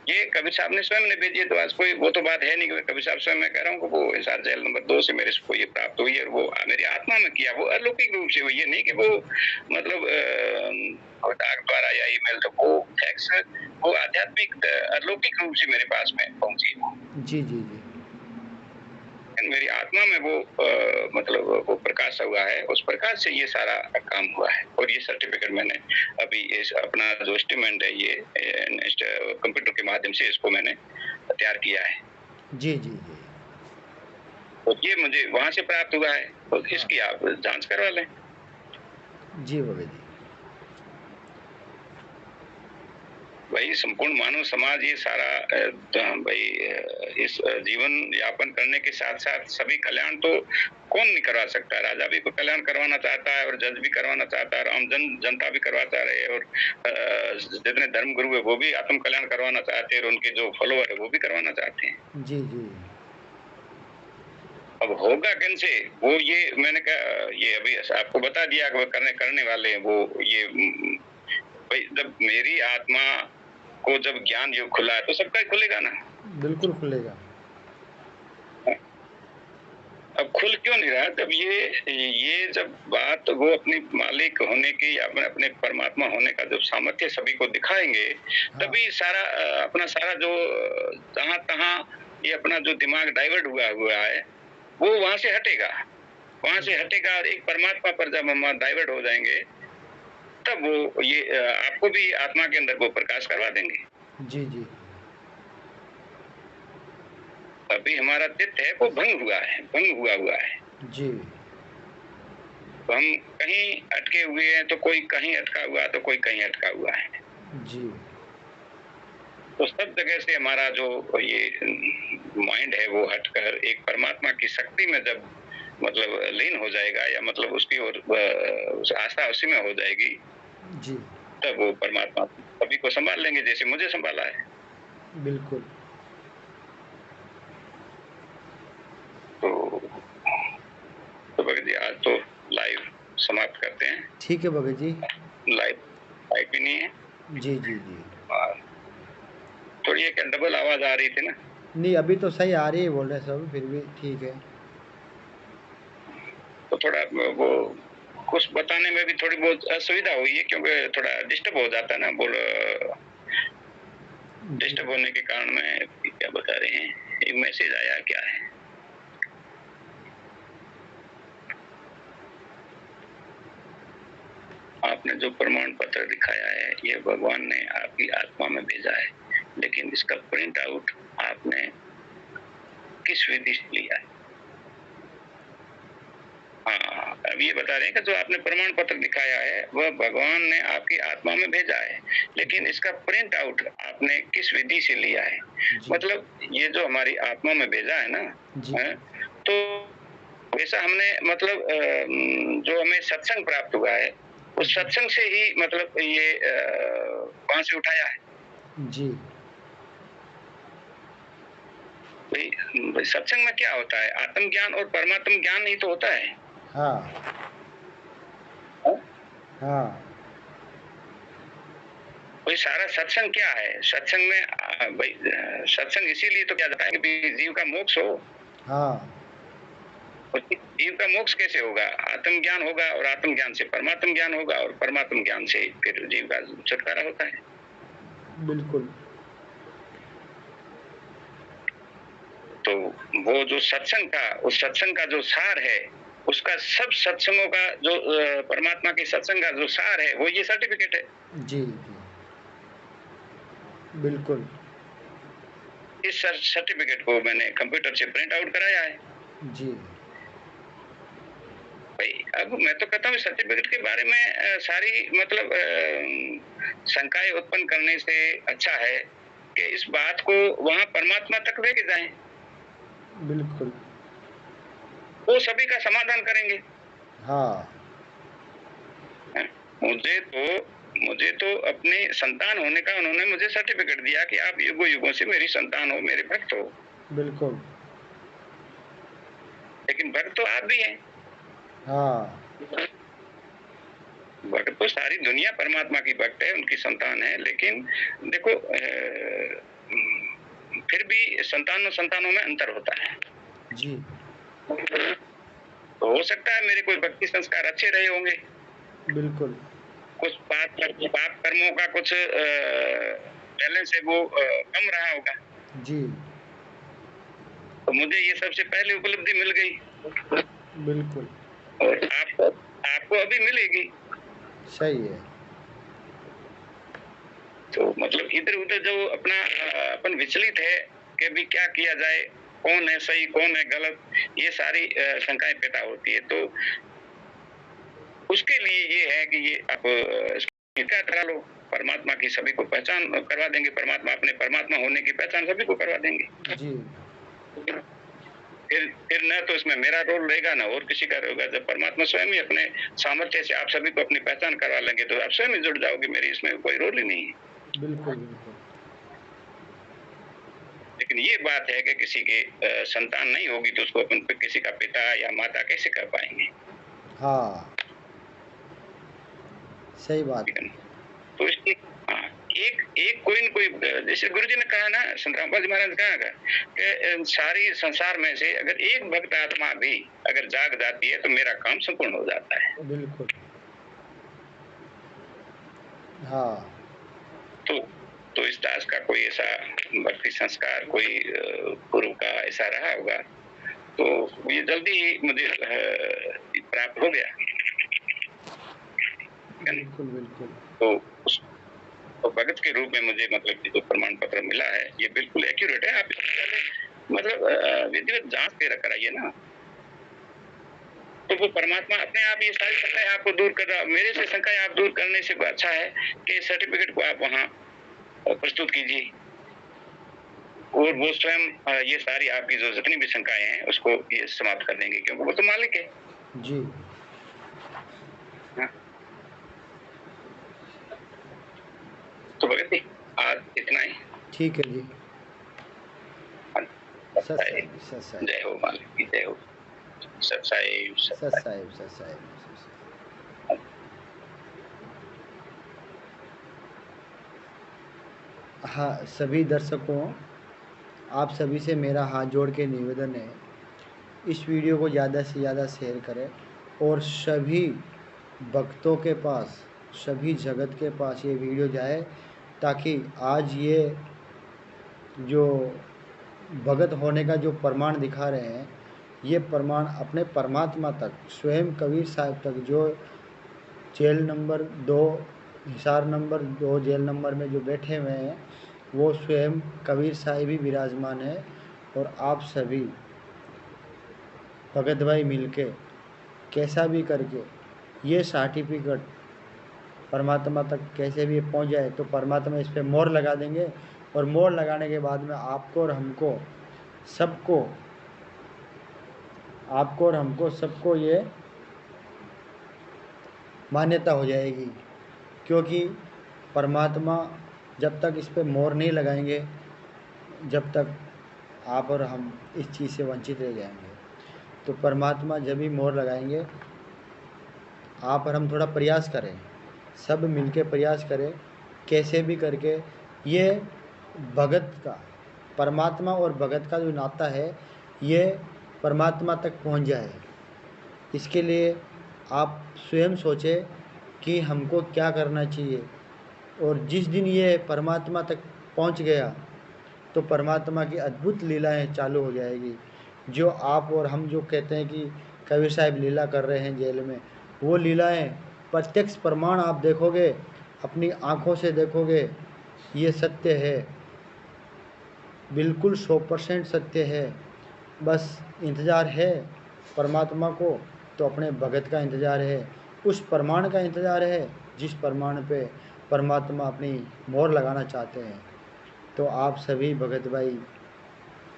ये कबीर साहब ने स्वयं ने भेजी है, तो आज कोई वो तो बात है नहीं कि कबीर साहब स्वयं मैं कह रहा हूँ कि वो हिसार जेल नंबर 2 से मेरे को ये प्राप्त हुई है और वो मेरी आत्मा में किया, वो अलौकिक रूप से हुई है, नहीं कि वो मतलब डाक द्वारा या ईमेल तो वो फैक्स वो आध्यात्मिक अलौकिक रूप से मेरे पास में पहुँची है वो। जी, जी, जी। मेरी आत्मा में वो मतलब वो प्रकाश हुआ है, उस प्रकाश से ये सारा काम हुआ है और ये सर्टिफिकेट मैंने अभी इस अपना जो इंस्ट्रूमेंट है ये कंप्यूटर के माध्यम से इसको मैंने तैयार किया है। जी, जी, जी। तो ये मुझे वहाँ से प्राप्त हुआ है, तो हाँ। इसकी आप जाँच करवा लें। जी, बाबा जी। भाई संपूर्ण मानव समाज ये सारा भाई इस जीवन यापन करने के साथ-साथ सभी कल्याण तो कौन नहीं करवा सकता? राजा भी कल्याण करवाना चाहता है और जज भी करवाना चाहता है और आम जनता भी करवाता रहे और जितने धर्मगुरु है वो भी आत्म कल्याण करवाना चाहते हैं और उनके जो फॉलोवर है वो भी करवाना चाहते हैं। जी, जी। अब होगा किनसे? वो ये मैंने कहा ये अभी आपको बता दिया कि वो करने करने वाले हैं वो ये भाई जब मेरी आत्मा को जब ज्ञान योग खुला है तो सबका ही खुलेगा ना। बिल्कुल खुलेगा। अब खुल क्यों नहीं रहा? जब ये जब बात वो अपने मालिक होने की या अपने परमात्मा होने का जब सामर्थ्य सभी को दिखाएँगे, हाँ। तभी सारा अपना सारा जो जहाँ-तहाँ ये अपना जो दिमाग डाइवर्ट हुआ है, वो वहाँ से हटेगा। वहाँ से हटेगा और एक परमात्मा पर जब हम डाइवर्ट हो जाएँगे, तब वो ये आपको भी आत्मा के अंदर वो प्रकाश करवा देंगे। जी, जी। अभी हमारा चित्त है वो भंग हुआ है। जी। तो हम कहीं अटके हुए हैं, तो कोई कहीं अटका हुआ है, तो कोई कहीं अटका हुआ है। जी। तो सब जगह से हमारा जो ये माइंड है वो हटकर एक परमात्मा की शक्ति में जब मतलब लीन हो जाएगा या मतलब उसकी ओर आस्था उसी में हो जाएगी, जी। तब वो परमात्मा सभी को सँभाल लेंगे जैसे मुझे सँभाला है। बिल्कुल। तो भगत जी आज तो लाइव समाप्त करते हैं। ठीक है भगत जी। लाइव लाइव भी नहीं है जी, जी, जी। और थोड़ी एक डबल आवाज़ आ रही थी ना। नहीं, अभी तो सही आ रही है बोल रहे सब, फिर भी ठीक है। तो थोड़ा वो कुछ बताने में भी थोड़ी बहुत असुविधा हुई है क्योंकि थोड़ा डिस्टर्ब हो जाता है ना जी। डिस्टर्ब होने के कारण में क्या बता रहे हैं, एक मैसेज आया क्या है? आपने जो प्रमाण पत्र दिखाया है, ये भगवान ने आपकी आत्मा में भेजा है, लेकिन इसका प्रिंट आउट आपने किस विधि से लिया है? हाँ, अब ये बता रहे हैं कि जो आपने प्रमाण पत्र दिखाया है, वह भगवान ने आपकी आत्मा में भेजा है, लेकिन इसका प्रिंट आउट आपने किस विधि से लिया है? जी। मतलब ये जो हमारी आत्मा में भेजा है ना, जी। हैं? तो वैसा हमने मतलब जो हमें सत्संग प्राप्त हुआ है, उस सत्संग से ही मतलब ये वहाँ से उठाया है। जी। भई सत्संग में क्या होता है? आत्म ज्ञान और परमात्म ज्ञान ही तो होता है। हाँ। हाँ? हाँ। कोई सारा सत्संग क्या है? सत्संग में भई सत्संग इसीलिए तो किया जाता है कि जीव का मोक्ष हो। हाँ। और जीव का मोक्ष कैसे होगा? आत्म ज्ञान होगा और आत्म ज्ञान से परमात्म ज्ञान होगा और परमात्म ज्ञान से फिर जीव का छुटकारा होता है। बिल्कुल। तो वो जो सत्संग था, उस सत्संग का जो सार है, उसका सब सत्संगों का जो परमात्मा के सत्संग का जो सार है वो ये सर्टिफिकेट है। जी, जी। बिल्कुल। इस सर्टिफिकेट को मैंने कंप्यूटर से प्रिंट आउट कराया है। जी। भाई अब मैं तो कहता हूँ सर्टिफिकेट के बारे में सारी मतलब शंकाएं उत्पन्न करने से अच्छा है कि इस बात को वहां परमात्मा तक लेके जाएं, बिल्कुल। वो सभी का समाधान करेंगे। हाँ। हैं? मुझे तो अपने संतान होने का उन्होंने मुझे सर्टिफिकेट दिया कि आप युगों युगों से मेरी संतान हो, मेरे भक्त हो। बिल्कुल। लेकिन भक्त तो आप भी हैं। हाँ। भक्त तो सारी दुनिया परमात्मा की भक्त है, उनकी संतान है। लेकिन देखो फिर भी संतानों में अंतर होता है। जी। तो हो सकता है मेरे कोई भक्ति संस्कार अच्छे रहे होंगे, बिल्कुल। कुछ पाप कर्मों का कुछ बैलेंस है वो कम रहा होगा, जी। तो मुझे ये सबसे पहले उपलब्धि मिल गई बिल्कुल। और आपको अभी मिलेगी। सही है। तो मतलब इधर-उधर जो अपना अपन विचलित है कि अभी क्या किया जाए, कौन है सही, कौन है गलत, ये सारी शंकाएं पैदा होती है। तो उसके लिए ये है कि ये आप स्वीकार करा लो, परमात्मा की सभी को पहचान करवा देंगे, परमात्मा अपने परमात्मा होने की पहचान सभी को करवा देंगे। जी। फिर न तो इसमें मेरा रोल रहेगा ना और किसी का रहेगा। जब परमात्मा स्वयं ही अपने सामर्थ्य से आप सभी को अपनी पहचान करवा लेंगे तो आप स्वयं ही जुड़ जाओगे, मेरी इसमें कोई रोल ही नहीं है। बिल्कुल, बिल्कुल। लेकिन ये बात है कि किसी के संतान नहीं होगी तो उसको अपन किसी का पिता या माता कैसे कर पाएंगे? हाँ। सही बात ठीक है है। ना? तो इसकी हाँ, एक एक कोई न कोई जैसे गुरुजी ने कहा ना, संत रामपाल जी महाराज ने कहा कि सारी संसार में से अगर एक भक्त आत्मा भी अगर जाग जाती है तो मेरा काम संपूर्ण हो जाता है। बिल्कुल। हाँ। तो इस दास का कोई ऐसा भक्ति संस्कार कोई गुरु का ऐसा रहा होगा तो ये जल्दी ही मुझे प्राप्त हो गया। बिल्कुल, बिल्कुल। तो उस तो भगत के रूप में मुझे मतलब कि जो प्रमाण पत्र मिला है ये बिल्कुल एक्यूरेट है। आप इससे पहले मतलब विधिवत जांच के कराइए ना, तो वो परमात्मा अपने आप ये सारी शंकाएं आपको दूर कर रहा। मेरे से शंकाएं आप दूर करने से अच्छा है कि सर्टिफिकेट को आप वहाँ प्रस्तुत कीजिए और वो स्वयं ये सारी आपकी जो जितनी भी शंकाएं हैं उसको ये समाप्त कर देंगे, क्योंकि वो तो मालिक है। जी। हाँ। तो भगत जी आज इतना ही। ठीक है जी। सत सत्साई साहिब, सत साहिब। जय हो मालिक की जय हो। सत्साई सत सत्साई। साहिब, सत साहिब, सत साहिब। हाँ, सभी दर्शकों, आप सभी से मेरा हाथ जोड़ के निवेदन है, इस वीडियो को ज़्यादा से ज़्यादा शेयर करें और सभी भक्तों के पास, सभी जगत के पास ये वीडियो जाए, ताकि आज ये जो भगत होने का जो प्रमाण दिखा रहे हैं, ये प्रमाण अपने परमात्मा तक, स्वयं कबीर साहब तक, जो jail number 2, Hisar number 2 jail number में जो बैठे हुए हैं, वो स्वयं कबीर साहिब ही विराजमान है। और आप सभी भगत भाई मिलके कैसा भी करके ये सर्टिफिकेट परमात्मा तक कैसे भी पहुंच जाए, तो परमात्मा इस पर मोहर लगा देंगे और मोहर लगाने के बाद में आपको और हमको सबको, आपको और हमको सबको ये मान्यता हो जाएगी। क्योंकि परमात्मा जब तक इस पर मोहर नहीं लगाएंगे, जब तक आप और हम इस चीज़ से वंचित रह जाएंगे। तो परमात्मा जब भी मोहर लगाएंगे, आप और हम थोड़ा प्रयास करें, सब मिलके प्रयास करें, कैसे भी करके ये भगत का, परमात्मा और भगत का जो नाता है, ये परमात्मा तक पहुंच जाए। इसके लिए आप स्वयं सोचें कि हमको क्या करना चाहिए। और जिस दिन ये परमात्मा तक पहुंच गया, तो परमात्मा की अद्भुत लीलाएं चालू हो जाएगी। जो आप और हम जो कहते हैं कि कबीर साहब लीला कर रहे हैं जेल में, वो लीलाएं प्रत्यक्ष प्रमाण आप देखोगे, अपनी आँखों से देखोगे, ये सत्य है, बिल्कुल 100% सत्य है। बस इंतज़ार है परमात्मा को, तो अपने भगत का इंतज़ार है, उस प्रमाण का इंतज़ार है जिस प्रमाण पे परमात्मा अपनी मोहर लगाना चाहते हैं। तो आप सभी भगत भाई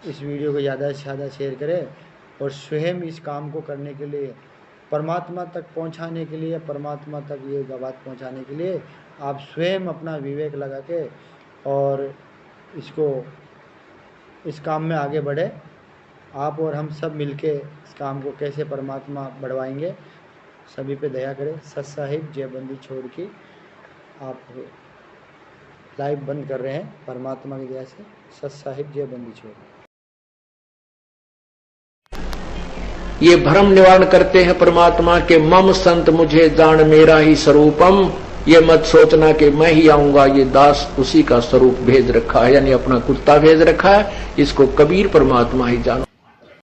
इस वीडियो को ज़्यादा से ज़्यादा शेयर करें और स्वयं इस काम को करने के लिए, परमात्मा तक पहुंचाने के लिए, परमात्मा तक ये बात पहुंचाने के लिए आप स्वयं अपना विवेक लगा के और इस काम में आगे बढ़े। आप और हम सब मिलके इस काम को कैसे परमात्मा बढ़वाएंगे, सभी पे दया करें। सत साहिब जय बंदी छोड़ की आप लाइव बंद कर रहे हैं परमात्मा की दया से। सत साहिब जय बंदी छोड़। ये भ्रम निवारण करते हैं परमात्मा के मम संत मुझे जान मेरा ही स्वरूपम। ये मत सोचना कि मैं ही आऊंगा, ये दास उसी का स्वरूप भेज रखा है, यानी अपना कुत्ता भेज रखा है। इसको कबीर परमात्मा ही जानो।